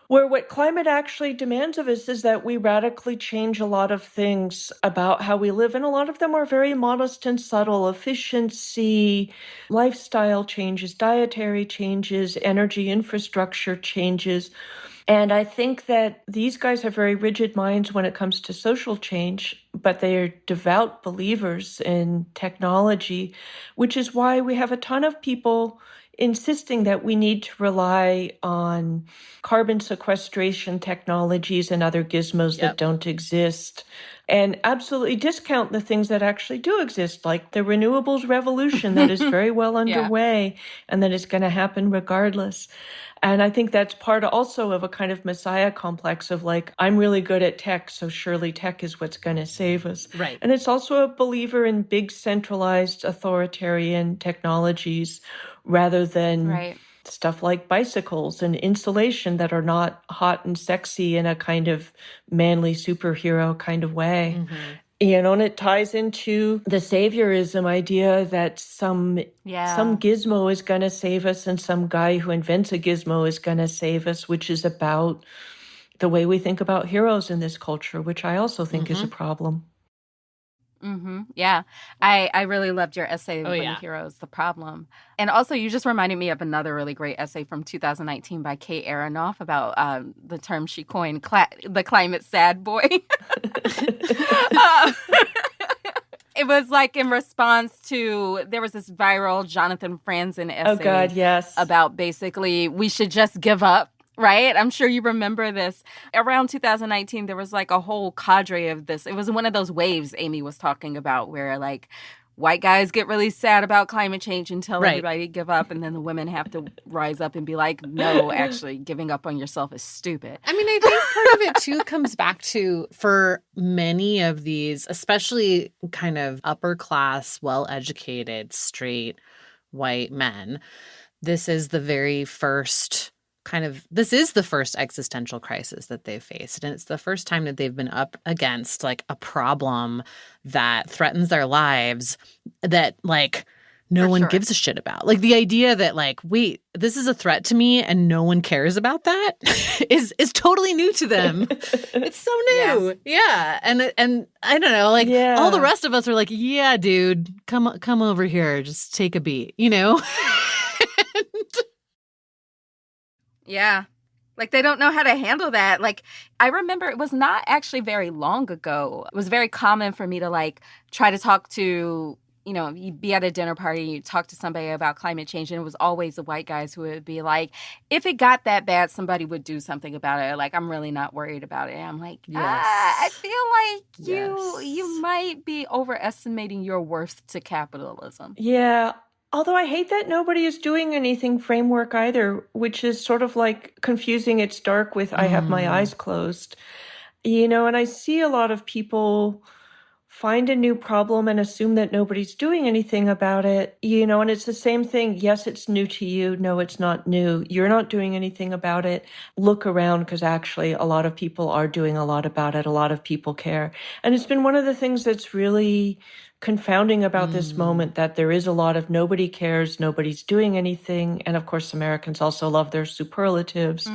where what climate actually demands of us is that we radically change a lot of things about how we live. And a lot of them are very modest and subtle: efficiency, lifestyle changes, dietary changes, energy infrastructure changes. And I think that these guys have very rigid minds when it comes to social change, but they are devout believers in technology, which is why we have a ton of people insisting that we need to rely on carbon sequestration technologies and other gizmos that don't exist, and absolutely discount the things that actually do exist, like the renewables revolution that is very well underway and that is going to happen regardless. And I think that's part also of a kind of messiah complex of like, I'm really good at tech, so surely tech is what's going to save us. Right. And it's also a believer in big centralized authoritarian technologies rather than stuff like bicycles and insulation that are not hot and sexy in a kind of manly superhero kind of way. And it ties into the saviorism idea that some gizmo is going to save us and some guy who invents a gizmo is going to save us, which is about the way we think about heroes in this culture, which I also think is a problem. Yeah. I really loved your essay, When the Hero is the Problem. And also, you just reminded me of another really great essay from 2019 by Kate Aronoff about the term she coined, the climate sad boy. It was like in response to, there was this viral Jonathan Franzen essay about basically we should just give up. Right? I'm sure you remember this. Around 2019, there was like a whole cadre of this. It was one of those waves Amy was talking about where like white guys get really sad about climate change and tell everybody to give up. And then the women have to rise up and be like, no, actually, giving up on yourself is stupid. I mean, I think part of it, too, comes back to, for many of these, especially kind of upper class, well-educated, straight white men, this is the very first this is the first existential crisis that they've faced. And it's the first time that they've been up against like a problem that threatens their lives that like no one gives a shit about. Like the idea that like, wait, this is a threat to me and no one cares about that is totally new to them. It's so new. Yeah. And I don't know, like all the rest of us are like, yeah, dude, come over here, just take a beat, you know? Yeah. Like they don't know how to handle that. Like I remember it was not actually very long ago. It was very common for me to like try to talk to, you know, you'd be at a dinner party, you talk to somebody about climate change, and it was always the white guys who would be like, if it got that bad, somebody would do something about it. Like, I'm really not worried about it. And I'm like, I feel like you might be overestimating your worth to capitalism. Yeah. Although I hate that nobody is doing anything framework either, which is sort of like confusing It's Dark with I have my eyes closed. You know, and I see a lot of people find a new problem and assume that nobody's doing anything about it, you know, and it's the same thing. Yes, it's new to you. No, it's not new. You're not doing anything about it. Look around, because actually a lot of people are doing a lot about it. A lot of people care. And it's been one of the things that's really confounding about this moment, that there is a lot of nobody cares, nobody's doing anything. And of course, Americans also love their superlatives,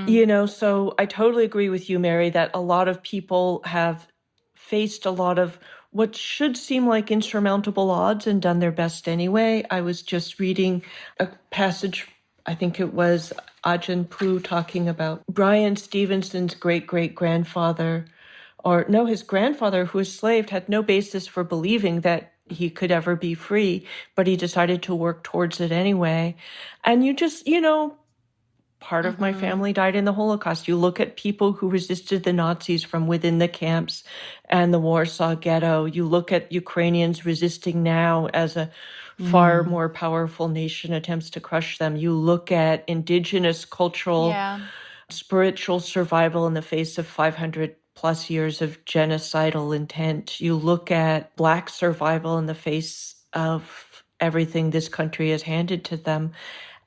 you know, so I totally agree with you, Mary, that a lot of people have faced a lot of what should seem like insurmountable odds and done their best anyway. I was just reading a passage, I think it was Ajahn Poo talking about Brian Stevenson's great-great-grandfather, or no, his grandfather, who was slaved, had no basis for believing that he could ever be free, but he decided to work towards it anyway. And you just, you know, part of my family died in the Holocaust. You look at people who resisted the Nazis from within the camps and the Warsaw Ghetto. You look at Ukrainians resisting now as a far more powerful nation attempts to crush them. You look at indigenous cultural, spiritual survival in the face of 500 plus years of genocidal intent. You look at Black survival in the face of everything this country has handed to them.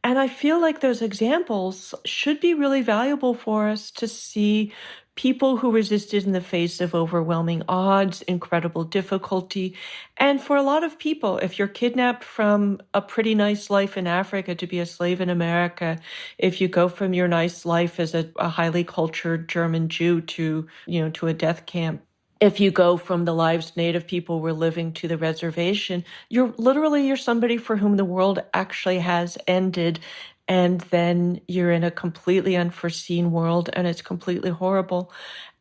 And I feel like those examples should be really valuable for us to see people who resisted in the face of overwhelming odds, incredible difficulty. And for a lot of people, if you're kidnapped from a pretty nice life in Africa to be a slave in America, if you go from your nice life as a highly cultured German Jew to, to a death camp, if you go from the lives Native people were living to the reservation, you're somebody for whom the world actually has ended. And then you're in a completely unforeseen world and it's completely horrible.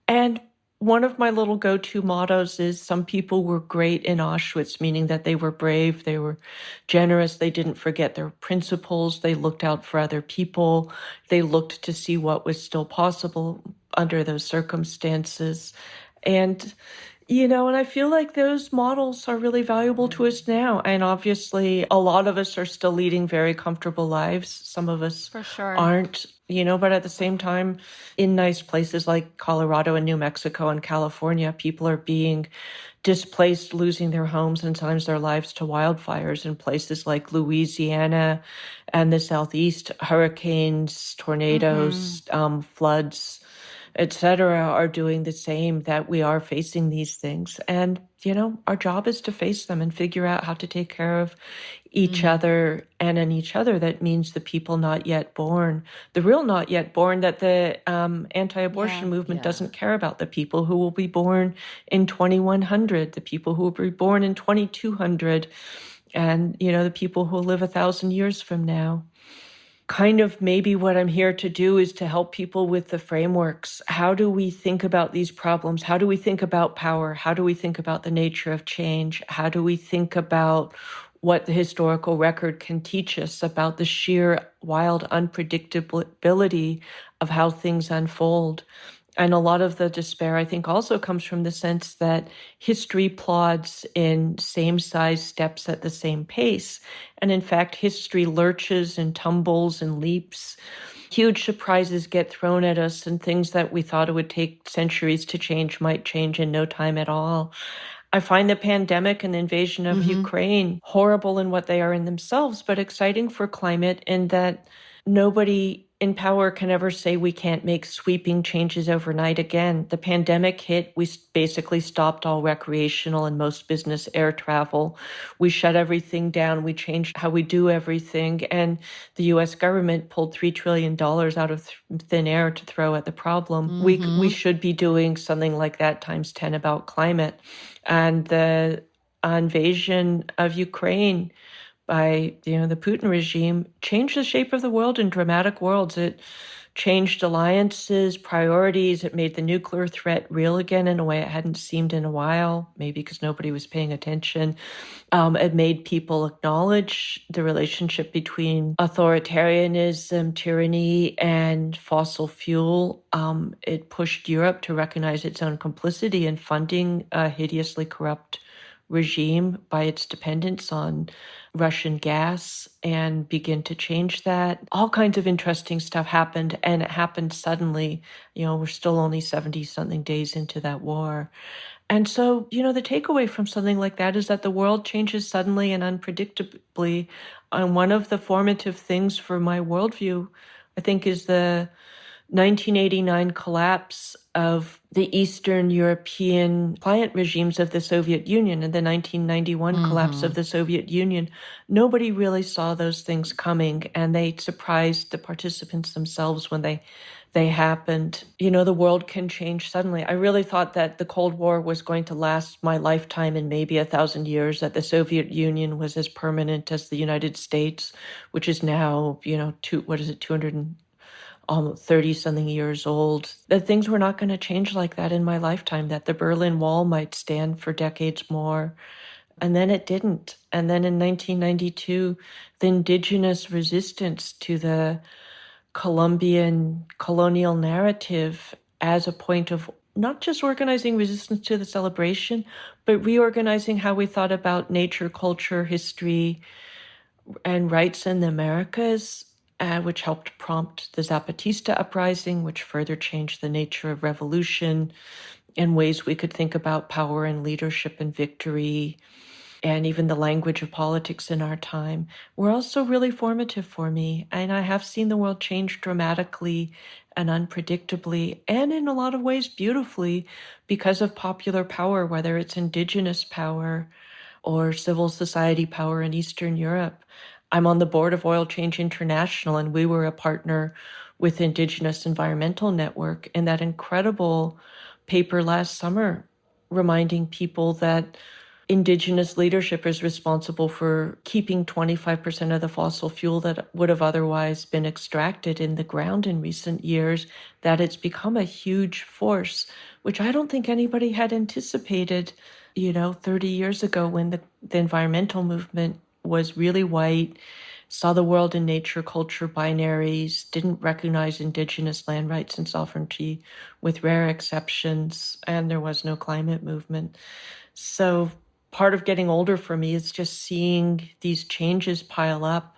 And one of my little go-to mottos is some people were great in Auschwitz, meaning that they were brave, they were generous, they didn't forget their principles, they looked out for other people, they looked to see what was still possible under those circumstances. And, and I feel like those models are really valuable to us now. And obviously, a lot of us are still leading very comfortable lives. Some of us For sure. aren't, but at the same time, in nice places like Colorado and New Mexico and California, people are being displaced, losing their homes and sometimes their lives to wildfires. In places like Louisiana and the Southeast, hurricanes, tornadoes, floods, etc., are doing the same, that we are facing these things. And, our job is to face them and figure out how to take care of each other, and in each other, that means the people not yet born, the real not yet born, that the anti-abortion movement doesn't care about, the people who will be born in 2100, the people who will be born in 2200, and, the people who will live 1,000 years from now. Kind of maybe what I'm here to do is to help people with the frameworks. How do we think about these problems? How do we think about power? How do we think about the nature of change? How do we think about what the historical record can teach us about the sheer wild unpredictability of how things unfold? And a lot of the despair, I think, also comes from the sense that history plods in same-size steps at the same pace. And in fact, history lurches and tumbles and leaps. Huge surprises get thrown at us, and things that we thought it would take centuries to change might change in no time at all. I find the pandemic and the invasion of Ukraine horrible in what they are in themselves, but exciting for climate in that nobody in power can ever say we can't make sweeping changes overnight again. The pandemic hit, we basically stopped all recreational and most business air travel. We shut everything down. We changed how we do everything. And the U.S. government pulled $3 trillion out of thin air to throw at the problem. We should be doing something like that times 10 about climate. And the invasion of Ukraine by the Putin regime changed the shape of the world in dramatic worlds. It changed alliances, priorities. It made the nuclear threat real again in a way it hadn't seemed in a while, maybe because nobody was paying attention. It made people acknowledge the relationship between authoritarianism, tyranny, and fossil fuel. It pushed Europe to recognize its own complicity in funding a hideously corrupt regime by its dependence on Russian gas and begin to change that. All kinds of interesting stuff happened, and it happened suddenly. We're still only 70-something days into that war. And so, the takeaway from something like that is that the world changes suddenly and unpredictably. And one of the formative things for my worldview, I think, is the 1989 collapse of the Eastern European client regimes of the Soviet Union and the 1991 collapse of the Soviet Union. Nobody really saw those things coming, and they surprised the participants themselves when they happened. The world can change suddenly. I really thought that the Cold War was going to last my lifetime and maybe 1,000 years, that the Soviet Union was as permanent as the United States, which is now, 30-something years old, that things were not going to change like that in my lifetime, that the Berlin Wall might stand for decades more. And then it didn't. And then in 1992, the indigenous resistance to the Colombian colonial narrative as a point of not just organizing resistance to the celebration, but reorganizing how we thought about nature, culture, history, and rights in the Americas, which helped prompt the Zapatista uprising, which further changed the nature of revolution and ways we could think about power and leadership and victory and even the language of politics in our time were also really formative for me. And I have seen the world change dramatically and unpredictably, and in a lot of ways beautifully, because of popular power, whether it's indigenous power or civil society power in Eastern Europe. I'm on the board of Oil Change International, and we were a partner with Indigenous Environmental Network in that incredible paper last summer, reminding people that Indigenous leadership is responsible for keeping 25% of the fossil fuel that would have otherwise been extracted in the ground in recent years, that it's become a huge force, which I don't think anybody had anticipated, 30 years ago when the environmental movement was really white, saw the world in nature, culture, binaries, didn't recognize Indigenous land rights and sovereignty with rare exceptions, and there was no climate movement. So part of getting older for me is just seeing these changes pile up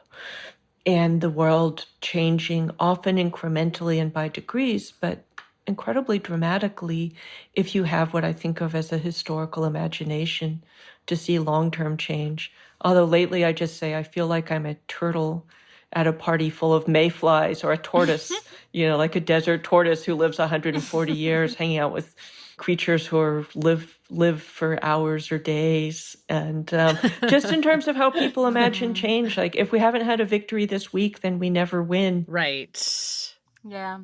and the world changing, often incrementally and by degrees, but incredibly dramatically if you have what I think of as a historical imagination to see long-term change. Although lately I just say I feel like I'm a turtle at a party full of mayflies, or a tortoise, like a desert tortoise who lives 140 years hanging out with creatures who live for hours or days. And just in terms of how people imagine change, like if we haven't had a victory this week, then we never win. Right. Yeah.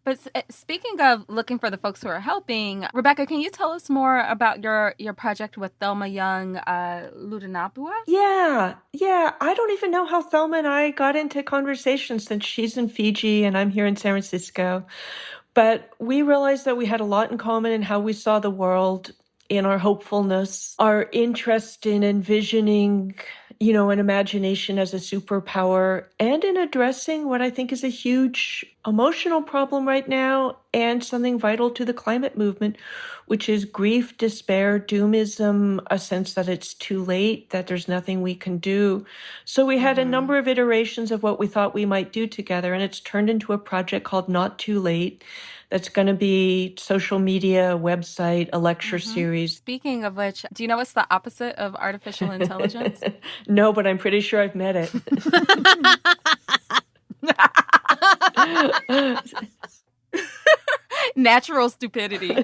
But speaking of looking for the folks who are helping, Rebecca, can you tell us more about your project with Thelma Young Ludanapua? Yeah. I don't even know how Thelma and I got into conversation, since she's in Fiji and I'm here in San Francisco. But we realized that we had a lot in common in how we saw the world, in our hopefulness, our interest in envisioning, an imagination as a superpower, and in addressing what I think is a huge emotional problem right now and something vital to the climate movement, which is grief, despair, doomism, a sense that it's too late, that there's nothing we can do. So we had a number of iterations of what we thought we might do together, and it's turned into a project called Not Too Late. That's going to be social media, website, a lecture series. Speaking of which, do you know what's the opposite of artificial intelligence? No, but I'm pretty sure I've met it. Natural stupidity.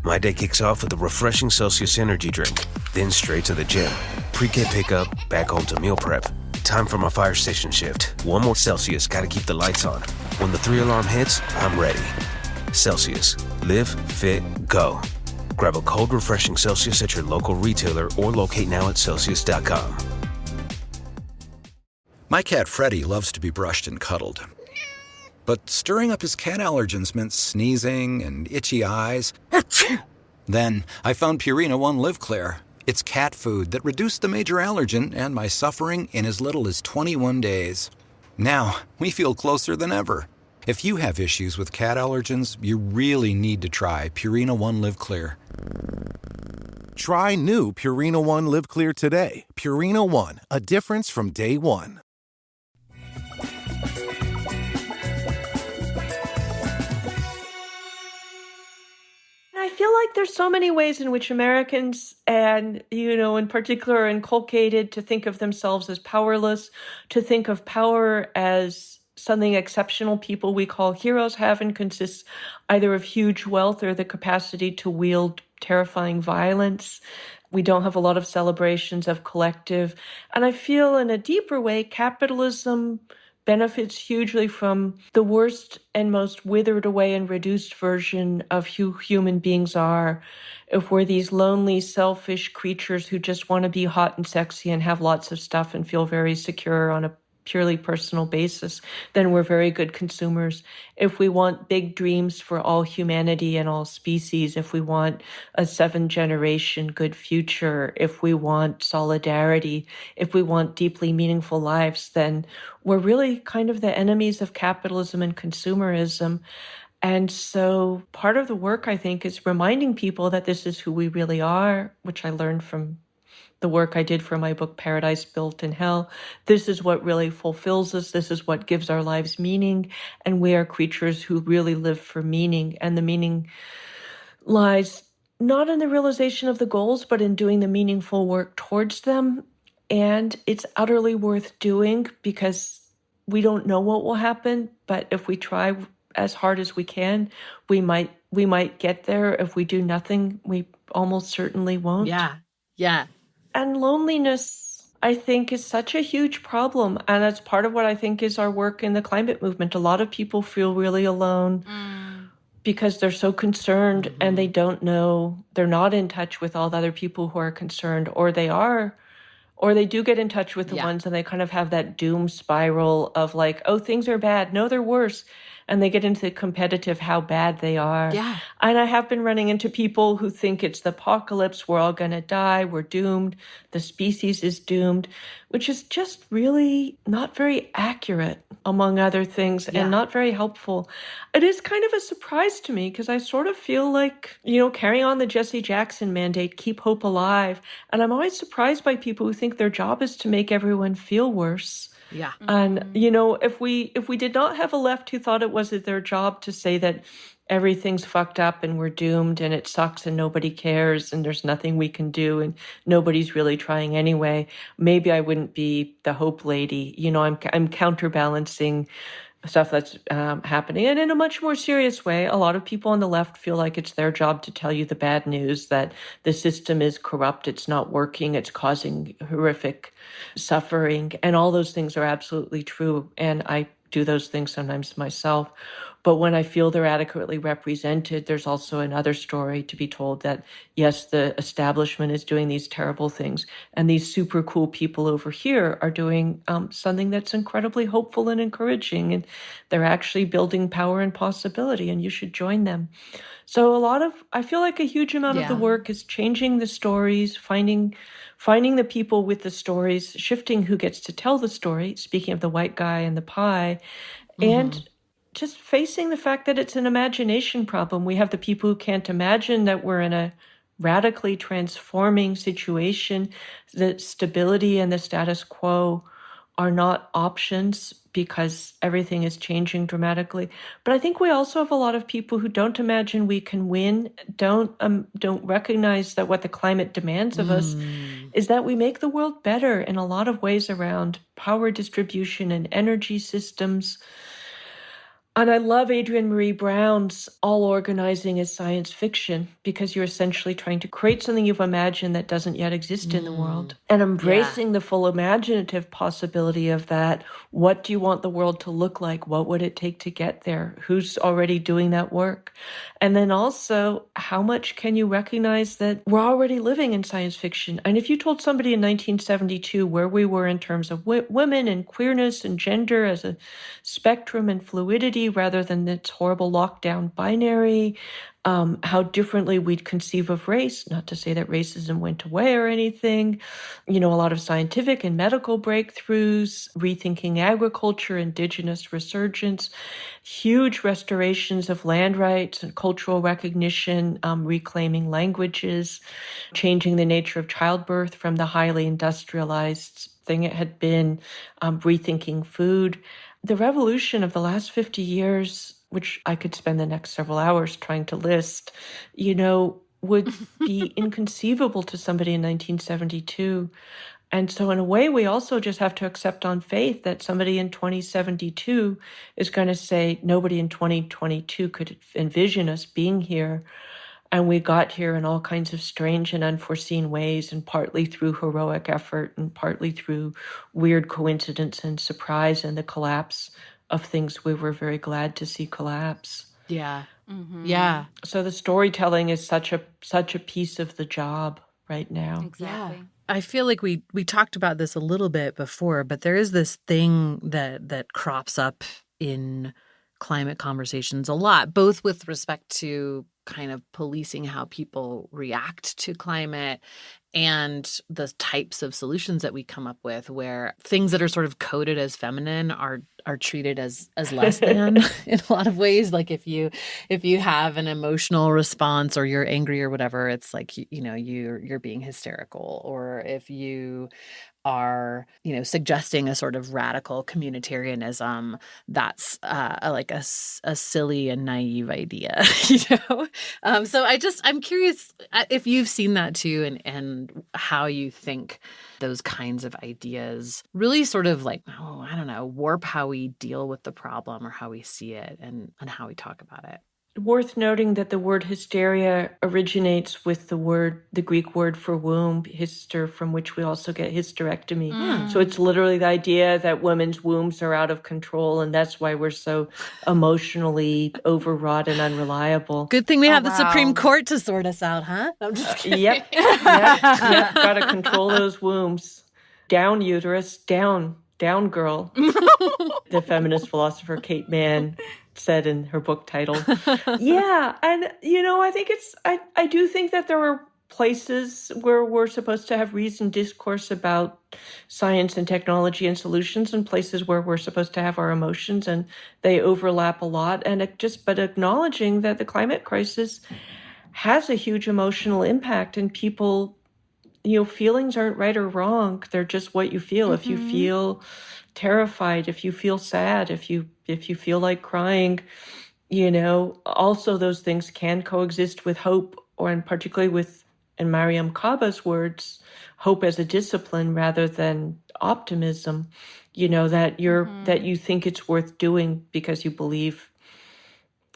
My day kicks off with a refreshing Celsius energy drink, then straight to the gym. Pre-K pickup, back home to meal prep. Time for my fire station shift. One more Celsius, gotta keep the lights on. When the 3-alarm hits, I'm ready. Celsius. Live, fit, go. Grab a cold, refreshing Celsius at your local retailer or locate now at Celsius.com. My cat Freddie loves to be brushed and cuddled. But stirring up his cat allergens meant sneezing and itchy eyes. Then I found Purina One Live Clear. It's cat food that reduced the major allergen and my suffering in as little as 21 days. Now, we feel closer than ever. If you have issues with cat allergens, you really need to try Purina One Live Clear. Try new Purina One Live Clear today. Purina One, a difference from day one. I feel like there's so many ways in which Americans, and, in particular, are inculcated to think of themselves as powerless, to think of power as something exceptional people we call heroes have, and consists either of huge wealth or the capacity to wield terrifying violence. We don't have a lot of celebrations of collective. And I feel in a deeper way, capitalism benefits hugely from the worst and most withered away and reduced version of who human beings are. If we're these lonely, selfish creatures who just want to be hot and sexy and have lots of stuff and feel very secure on a purely personal basis, then we're very good consumers. If we want big dreams for all humanity and all species, if we want a 7-generation good future, if we want solidarity, if we want deeply meaningful lives, then we're really kind of the enemies of capitalism and consumerism. And so part of the work, I think, is reminding people that this is who we really are, which I learned from the work I did for my book, Paradise Built in Hell. This is what really fulfills us. This is what gives our lives meaning. And we are creatures who really live for meaning. And the meaning lies not in the realization of the goals, but in doing the meaningful work towards them. And it's utterly worth doing because we don't know what will happen, but if we try as hard as we can, we might get there. If we do nothing, we almost certainly won't. Yeah. Yeah. And loneliness, I think, is such a huge problem. And that's part of what I think is our work in the climate movement. A lot of people feel really alone because they're so concerned and they don't know, they're not in touch with all the other people who are concerned, or they are, or they do get in touch with the ones and they kind of have that doom spiral of like, oh, things are bad. No, they're worse. And they get into the competitive how bad they are. Yeah. And I have been running into people who think it's the apocalypse. We're all going to die. We're doomed. The species is doomed, which is just really not very accurate, among other things, and not very helpful. It is kind of a surprise to me because I sort of feel like, carrying on the Jesse Jackson mandate, keep hope alive. And I'm always surprised by people who think their job is to make everyone feel worse. Yeah. And, if we did not have a left who thought it was their job to say that everything's fucked up and we're doomed and it sucks and nobody cares and there's nothing we can do and nobody's really trying anyway, maybe I wouldn't be the hope lady. I'm counterbalancing stuff that's happening. And in a much more serious way, a lot of people on the left feel like it's their job to tell you the bad news, that the system is corrupt, it's not working, it's causing horrific suffering. And all those things are absolutely true. And I do those things sometimes myself. But when I feel they're adequately represented, there's also another story to be told that, yes, the establishment is doing these terrible things. And these super cool people over here are doing something that's incredibly hopeful and encouraging. And they're actually building power and possibility, and you should join them. So I feel like a huge amount of the work is changing the stories, finding the people with the stories, shifting who gets to tell the story, speaking of the white guy and the pie, and just facing the fact that it's an imagination problem. We have the people who can't imagine that we're in a radically transforming situation, that stability and the status quo are not options because everything is changing dramatically. But I think we also have a lot of people who don't imagine we can win, don't recognize that what the climate demands of us is that we make the world better in a lot of ways around power distribution and energy systems. And I love Adrienne Marie Brown's all organizing as science fiction, because you're essentially trying to create something you've imagined that doesn't yet exist in the world, and embracing the full imaginative possibility of that. What do you want the world to look like? What would it take to get there? Who's already doing that work? And then also, how much can you recognize that we're already living in science fiction? And if you told somebody in 1972 where we were in terms of women and queerness and gender as a spectrum and fluidity, rather than its horrible lockdown binary, how differently we'd conceive of race, not to say that racism went away or anything, a lot of scientific and medical breakthroughs, rethinking agriculture, indigenous resurgence, huge restorations of land rights and cultural recognition, reclaiming languages, changing the nature of childbirth from the highly industrialized thing it had been, rethinking food. The revolution of the last 50 years, which I could spend the next several hours trying to list, would be inconceivable to somebody in 1972. And so in a way, we also just have to accept on faith that somebody in 2072 is going to say, nobody in 2022 could envision us being here. And we got here in all kinds of strange and unforeseen ways, and partly through heroic effort and partly through weird coincidence and surprise and the collapse of things we were very glad to see collapse. Yeah. Yeah. So the storytelling is such a piece of the job right now. Exactly. Yeah. I feel like we talked about this a little bit before, but there is this thing that crops up in climate conversations a lot, both with respect to kind of policing how people react to climate and the types of solutions that we come up with, where things that are sort of coded as feminine are are treated as less than in a lot of ways. Like if you have an emotional response or you're angry or whatever, it's like you're being hysterical. Or if you are, suggesting a sort of radical communitarianism, that's a silly and naive idea, So I'm curious if you've seen that too, and how you think those kinds of ideas really sort of I don't know, warp how we deal with the problem or how we see it and how we talk about it. Worth noting that the word hysteria originates with the Greek word for womb, hyster, from which we also get hysterectomy. So it's literally the idea that women's wombs are out of control, and that's why we're so emotionally overwrought and unreliable. Good thing we have the Supreme Court to sort us out, huh? I'm just kidding. Yep. Got to control those wombs. Down, uterus, down, girl. The feminist philosopher Kate Mann said in her book title. Yeah. And, I think I do think that there are places where we're supposed to have reasoned discourse about science and technology and solutions, and places where we're supposed to have our emotions, and they overlap a lot. And but acknowledging that the climate crisis has a huge emotional impact, and people, feelings aren't right or wrong. They're just what you feel. If you feel terrified, if you feel sad, if you feel like crying, also those things can coexist with hope, and particularly with, in Mariam Kaba's words, hope as a discipline rather than optimism, that that you think it's worth doing because you believe,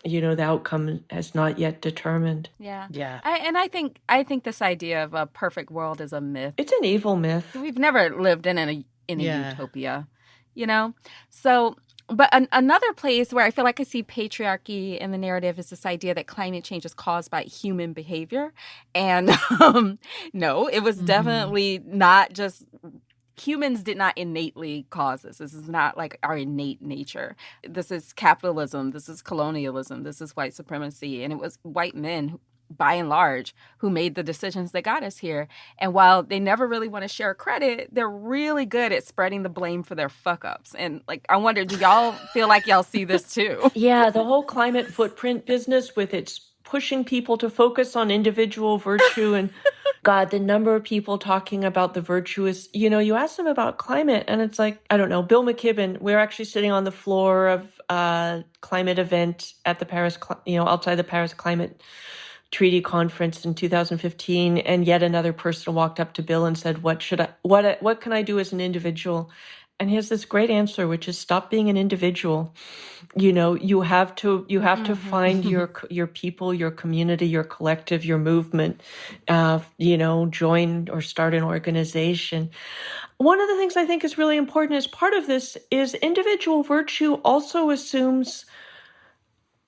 the outcome has not yet determined. Yeah. Yeah. I think this idea of a perfect world is a myth. It's an evil myth. We've never lived in a utopia, So, but another place where I feel like I see patriarchy in the narrative is this idea that climate change is caused by human behavior. And no, it was definitely not just humans did not innately cause this. This is not like our innate nature. This is capitalism. This is colonialism. This is white supremacy. And it was white men, by and large, who made the decisions that got us here. And while they never really want to share credit, they're really good at spreading the blame for their fuck-ups. And I wonder, do y'all feel like y'all see this too? Yeah, the whole climate footprint business with its pushing people to focus on individual virtue and God, the number of people talking about the virtuous, you ask them about climate and it's like, I don't know, Bill McKibben, we're actually sitting on the floor of a climate event at the Paris, outside the Paris Climate Treaty Conference in 2015. And yet another person walked up to Bill and said, what can I do as an individual? And he has this great answer, which is stop being an individual. You have to find your people, your community, your collective, your movement, join or start an organization. One of the things I think is really important as part of this is individual virtue also assumes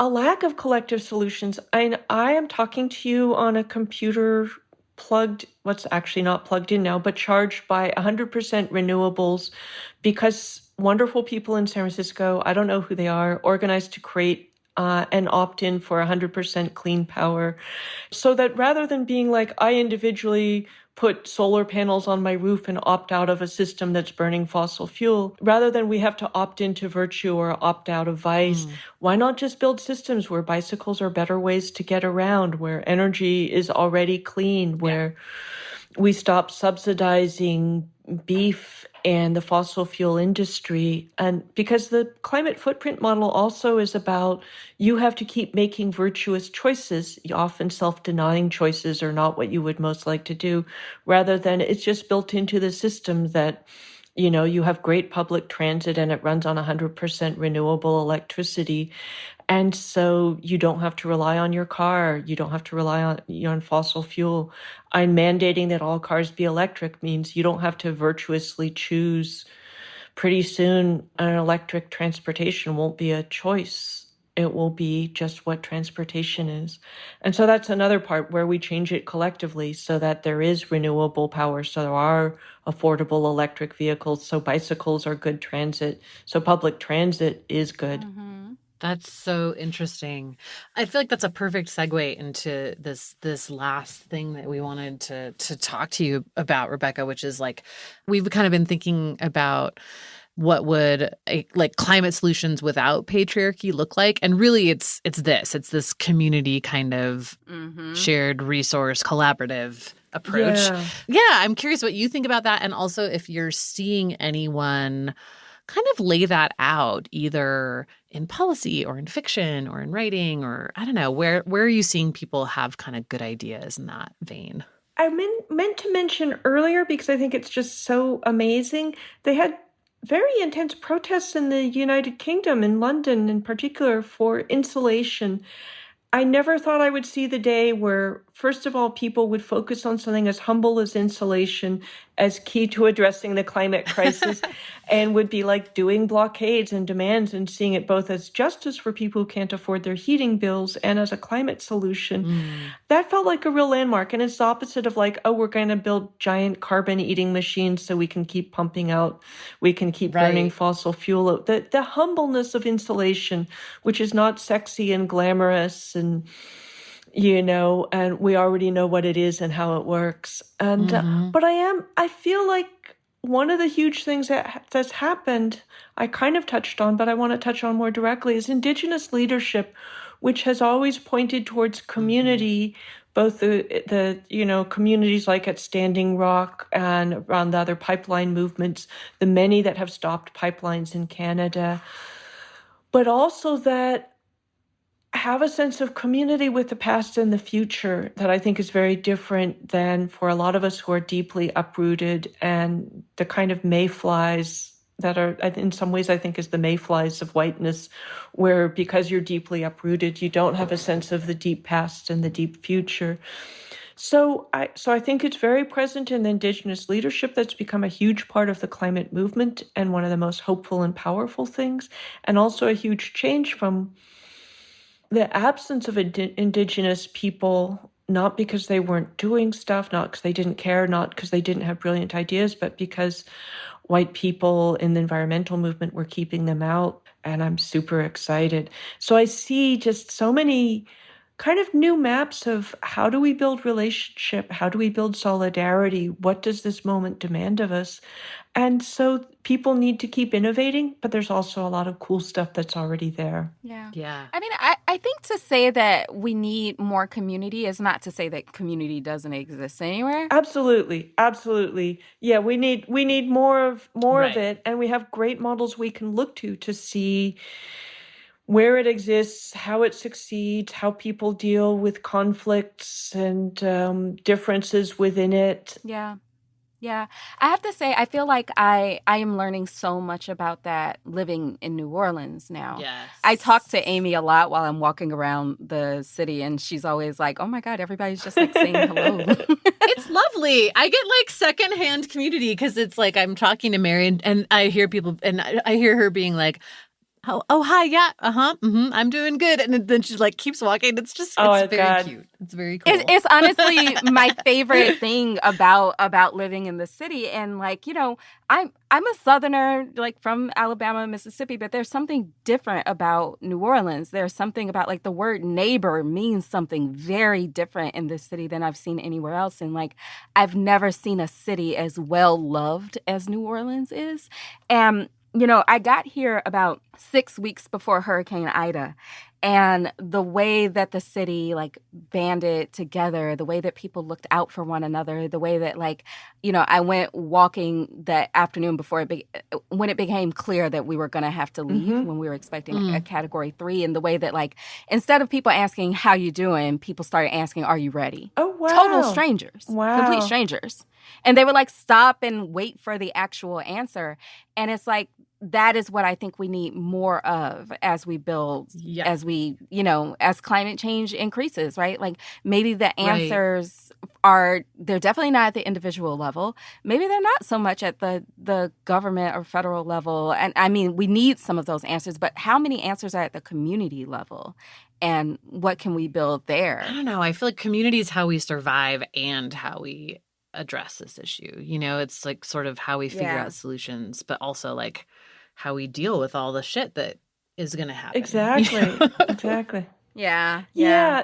a lack of collective solutions. I am talking to you on a computer what's actually not plugged in now, but charged by 100% renewables because wonderful people in San Francisco, I don't know who they are, organized to create an opt-in for 100% clean power. So that rather than being like, I individually put solar panels on my roof and opt out of a system that's burning fossil fuel, rather than we have to opt into virtue or opt out of vice, why not just build systems where bicycles are better ways to get around, where energy is already clean, where we stop subsidizing beef and the fossil fuel industry? And because the climate footprint model also is about you have to keep making virtuous choices. Often self-denying choices are not what you would most like to do, rather than it's just built into the system that you have great public transit and it runs on 100% renewable electricity. And so you don't have to rely on your car. You don't have to rely on fossil fuel. I'm mandating that all cars be electric means you don't have to virtuously choose. Pretty soon, an electric transportation won't be a choice. It will be just what transportation is. And so that's another part where we change it collectively so that there is renewable power, so there are affordable electric vehicles, so bicycles are good transit, so public transit is good. That's so interesting. I feel like that's a perfect segue into this last thing that we wanted to talk to you about, Rebecca, which is we've kind of been thinking about what would like climate solutions without patriarchy look like? And really it's this community kind of shared resource collaborative approach. Yeah, I'm curious what you think about that, and also if you're seeing anyone kind of lay that out either in policy or in fiction or in writing, or I don't know, where are you seeing people have kind of good ideas in that vein? I meant to mention earlier, because I think it's just so amazing, they had very intense protests in the United Kingdom, in London in particular, for insulation. I never thought I would see the day where, first of all, people would focus on something as humble as insulation as key to addressing the climate crisis and would be like doing blockades and demands and seeing it both as justice for people who can't afford their heating bills and as a climate solution. That felt like a real landmark. And it's the opposite of like, oh, we're going to build giant carbon eating machines so we can keep pumping out, we can keep burning fossil fuel. The humbleness of insulation, which is not sexy and glamorous and, you know, and we already know what it is and how it works. And, but I feel like one of the huge things that's happened, I kind of touched on, but I want to touch on more directly, is Indigenous leadership, which has always pointed towards community, both the you know, communities like at Standing Rock and around the other pipeline movements, the many that have stopped pipelines in Canada, but also that have a sense of community with the past and the future that I think is very different than for a lot of us who are deeply uprooted, and the kind of mayflies that are, in some ways, I think is the mayflies of whiteness, where because you're deeply uprooted, you don't have a sense of the deep past and the deep future. So I think it's very present in the Indigenous leadership that's become a huge part of the climate movement and one of the most hopeful and powerful things, and also a huge change from the absence of Indigenous people, not because they weren't doing stuff, not because they didn't care, not because they didn't have brilliant ideas, but because white people in the environmental movement were keeping them out. And I'm super excited. So I see just so many kind of new maps of how do we build relationship? How do we build solidarity? What does this moment demand of us? And so people need to keep innovating, but there's also a lot of cool stuff that's already there. Yeah. I mean, I think to say that we need more community is not to say that community doesn't exist anywhere. Absolutely. Yeah, we need more of it, and we have great models we can look to see where it exists, how it succeeds, how people deal with conflicts and differences within it. Yeah. I have to say, I feel like I am learning so much about that living in New Orleans now. Yes. I talk to Amy a lot while I'm walking around the city, and she's always like, oh my God, everybody's just like saying hello. It's lovely. I get like secondhand community because it's like I'm talking to Mary and I hear people, and I hear her being like, oh hi, yeah, I'm doing good, and then she like keeps walking. It's just very cute. It's very cool. It's honestly my favorite thing about living in the city. And like, you know, I'm a Southerner, like from Alabama, Mississippi, but there's something different about New Orleans. There's something about like the word neighbor means something very different in this city than I've seen anywhere else. And like, I've never seen a city as well loved as New Orleans is. And you know, I got here about 6 weeks before Hurricane Ida, and the way that the city like banded together, the way that people looked out for one another, the way that like, you know, I went walking that afternoon before when it became clear that we were going to have to leave when we were expecting a Category 3, and the way that like instead of people asking how you doing, people started asking, are you ready? Oh wow. Total strangers. Wow. Complete strangers. And they would like stop and wait for the actual answer. And it's like, that is what I think we need more of as we build, as we, you know, as climate change increases, right? Like maybe the answers they're definitely not at the individual level. Maybe they're not so much at the government or federal level. And I mean, we need some of those answers, but how many answers are at the community level? And what can we build there? I don't know. I feel like community is how we survive and how we address this issue. You know, it's like sort of how we figure out solutions, but also like how we deal with all the shit that is going to happen. Exactly. You know? Exactly. Yeah.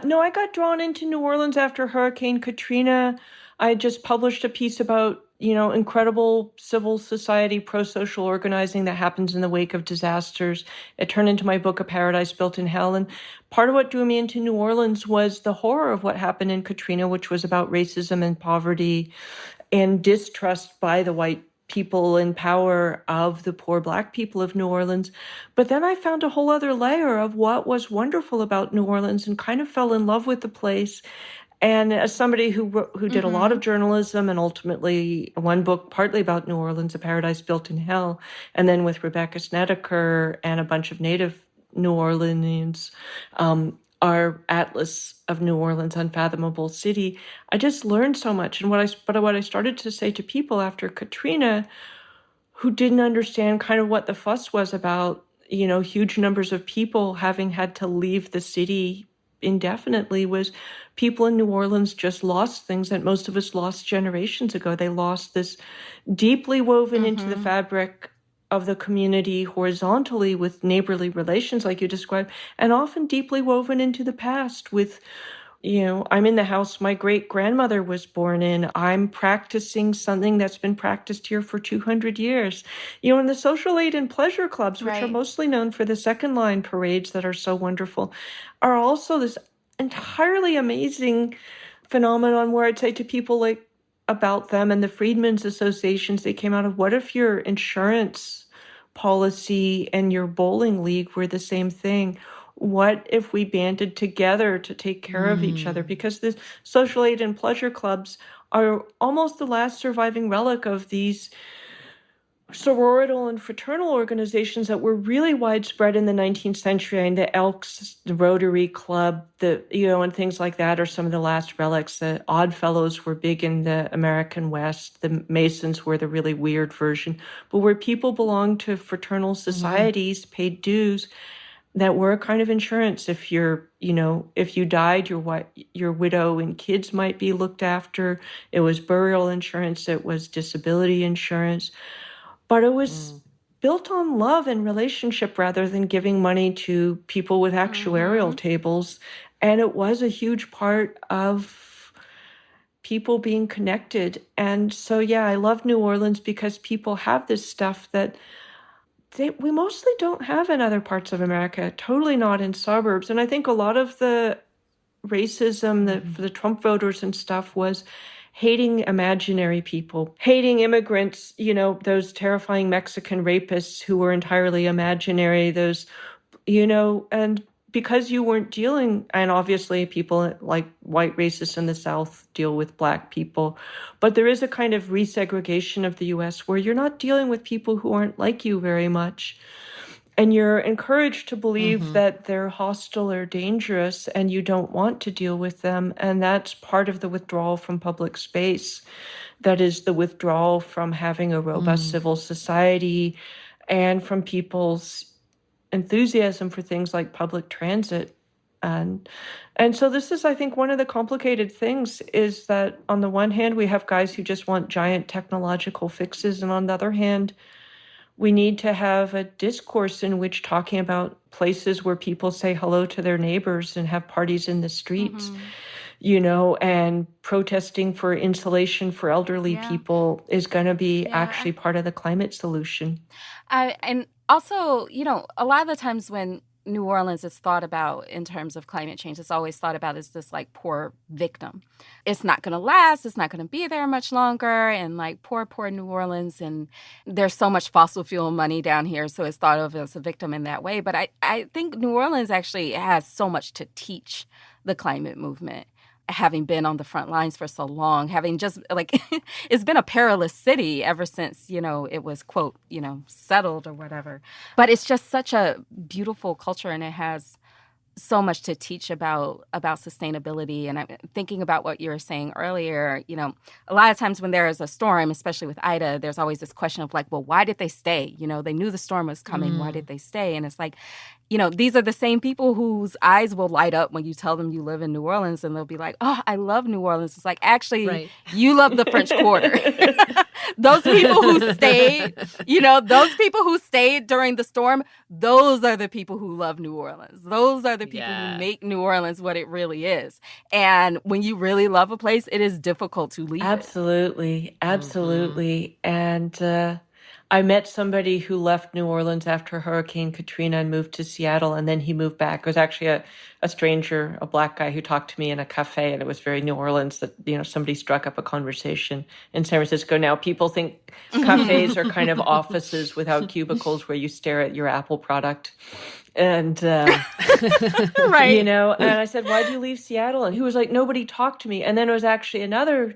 No, I got drawn into New Orleans after Hurricane Katrina. I just published a piece about incredible civil society, pro-social organizing that happens in the wake of disasters. It turned into my book, A Paradise Built in Hell. And part of what drew me into New Orleans was the horror of what happened in Katrina, which was about racism and poverty and distrust by the white people in power of the poor Black people of New Orleans. But then I found a whole other layer of what was wonderful about New Orleans and kind of fell in love with the place. And as somebody who did a lot of journalism and ultimately one book partly about New Orleans, A Paradise Built in Hell, and then with Rebecca Snedeker and a bunch of native New Orleanians, our Atlas of New Orleans, Unfathomable City, I just learned so much. And what I started to say to people after Katrina who didn't understand kind of what the fuss was about, huge numbers of people having had to leave the city indefinitely, was people in New Orleans just lost things that most of us lost generations ago. They lost this deeply woven into the fabric of the community horizontally with neighborly relations like you described, and often deeply woven into the past with, I'm in the house my great-grandmother was born in. I'm practicing something that's been practiced here for 200 years. And the social aid and pleasure clubs, which are mostly known for the second line parades that are so wonderful, are also this entirely amazing phenomenon where I'd say to people about them and the Freedmen's Associations they came out of, what if your insurance policy and your bowling league were the same thing? What if we banded together to take care of each other? Because the social aid and pleasure clubs are almost the last surviving relic of these sororital and fraternal organizations that were really widespread in the 19th century. And the Elks, the Rotary Club, and things like that are some of the last relics. The Odd Fellows were big in the American West. The Masons were the really weird version. But where people belonged to fraternal societies, paid dues, that were a kind of insurance. If if you died, your widow and kids might be looked after. It was burial insurance. It was disability insurance. But it was built on love and relationship rather than giving money to people with actuarial tables. And it was a huge part of people being connected. And so, I love New Orleans because people have this stuff that we mostly don't have in other parts of America, totally not in suburbs. And I think a lot of the racism for the Trump voters and stuff was hating imaginary people, hating immigrants, those terrifying Mexican rapists who were entirely imaginary, and because you weren't dealing, and obviously people like white racists in the South deal with Black people, but there is a kind of resegregation of the U.S. where you're not dealing with people who aren't like you very much. And you're encouraged to believe that they're hostile or dangerous and you don't want to deal with them. And that's part of the withdrawal from public space. That is the withdrawal from having a robust civil society and from people's enthusiasm for things like public transit. And so this is, I think, one of the complicated things is that on the one hand, we have guys who just want giant technological fixes. And on the other hand, we need to have a discourse in which talking about places where people say hello to their neighbors and have parties in the streets, and protesting for insulation for elderly people is going to be actually part of the climate solution. And also, a lot of the times when New Orleans is thought about in terms of climate change, it's always thought about as this poor victim. It's not going to last. It's not going to be there much longer. And poor New Orleans. And there's so much fossil fuel money down here. So it's thought of as a victim in that way. But I think New Orleans actually has so much to teach the climate movement. Having been on the front lines for so long, having just it's been a perilous city ever since, it was, quote, settled or whatever. But it's just such a beautiful culture and it has so much to teach about sustainability. And I'm thinking about what you were saying earlier. A lot of times when there is a storm, especially with Ida, there's always this question of well, why did they stay? They knew the storm was coming. Why did they stay? And it's these are the same people whose eyes will light up when you tell them you live in New Orleans and they'll be like, oh, I love New Orleans. It's actually, you love the French Quarter. Those people who stayed, those people who stayed during the storm, those are the people who love New Orleans. Those are the people who make New Orleans what it really is. And when you really love a place, it is difficult to leave Absolutely. Absolutely. And I met somebody who left New Orleans after Hurricane Katrina and moved to Seattle, and then he moved back. It was actually a stranger, a Black guy, who talked to me in a cafe, and it was very New Orleans that, somebody struck up a conversation in San Francisco. Now, people think cafes are kind of offices without cubicles where you stare at your Apple product. And, right. And I said, why'd you leave Seattle? And he was like, nobody talked to me. And then it was actually another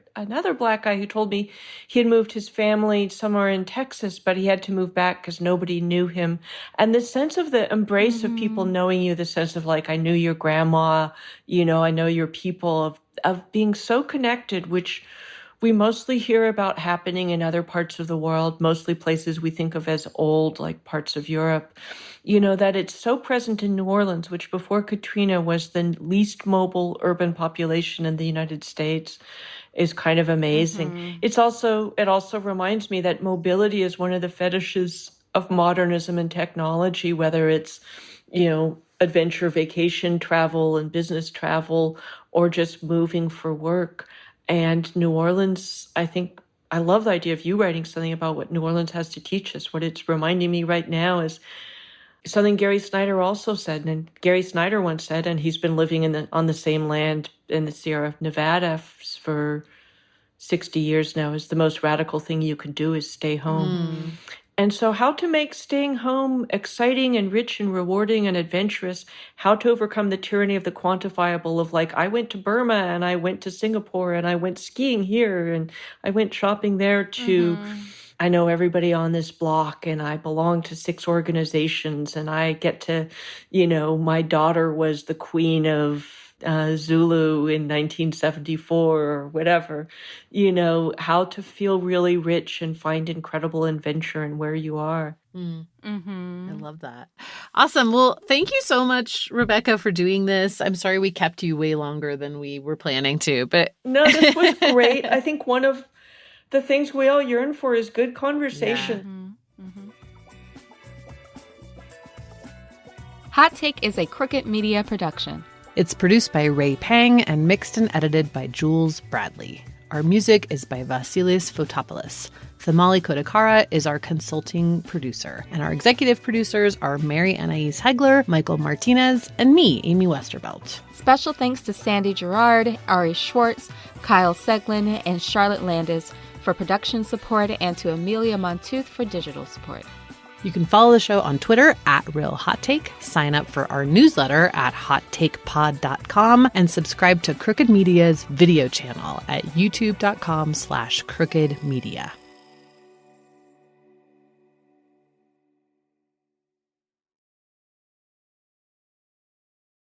Black guy who told me he had moved his family somewhere in Texas, but he had to move back because nobody knew him. And the sense of the embrace of people knowing you, the sense of like, I knew your grandma, I know your people, of being so connected, which we mostly hear about happening in other parts of the world, mostly places we think of as old, like parts of Europe, that it's so present in New Orleans, which before Katrina was the least mobile urban population in the United States, is kind of amazing. It also reminds me that mobility is one of the fetishes of modernism and technology, whether it's, adventure, vacation travel and business travel, or just moving for work. And New Orleans, I love the idea of you writing something about what New Orleans has to teach us. What it's reminding me right now is something Gary Snyder also said. And Gary Snyder once said, and he's been living on the same land in the Sierra Nevada for 60 years now, is the most radical thing you can do is stay home. And so how to make staying home exciting and rich and rewarding and adventurous, how to overcome the tyranny of the quantifiable of like, I went to Burma and I went to Singapore and I went skiing here and I went shopping there, to I know everybody on this block and I belong to 6 organizations and I get to, my daughter was the queen of Zulu in 1974 or whatever, how to feel really rich and find incredible adventure in where you are. I love that. Awesome. Well, thank you so much, Rebecca, for doing this. I'm sorry we kept you way longer than we were planning to, but no, this was great. I think one of the things we all yearn for is good conversation. Hot Take is a Crooked Media production. It's produced by Ray Pang and mixed and edited by Jules Bradley. Our music is by Vasilis Fotopoulos. Thamali Kodakara is our consulting producer. And our executive producers are Mary Anais Hegler, Michael Martinez, and me, Amy Westervelt. Special thanks to Sandy Gerard, Ari Schwartz, Kyle Seglin, and Charlotte Landis for production support, and to Amelia Montooth for digital support. You can follow the show on Twitter at Real Hot Take, sign up for our newsletter at hottakepod.com, and subscribe to Crooked Media's video channel at youtube.com/crookedmedia.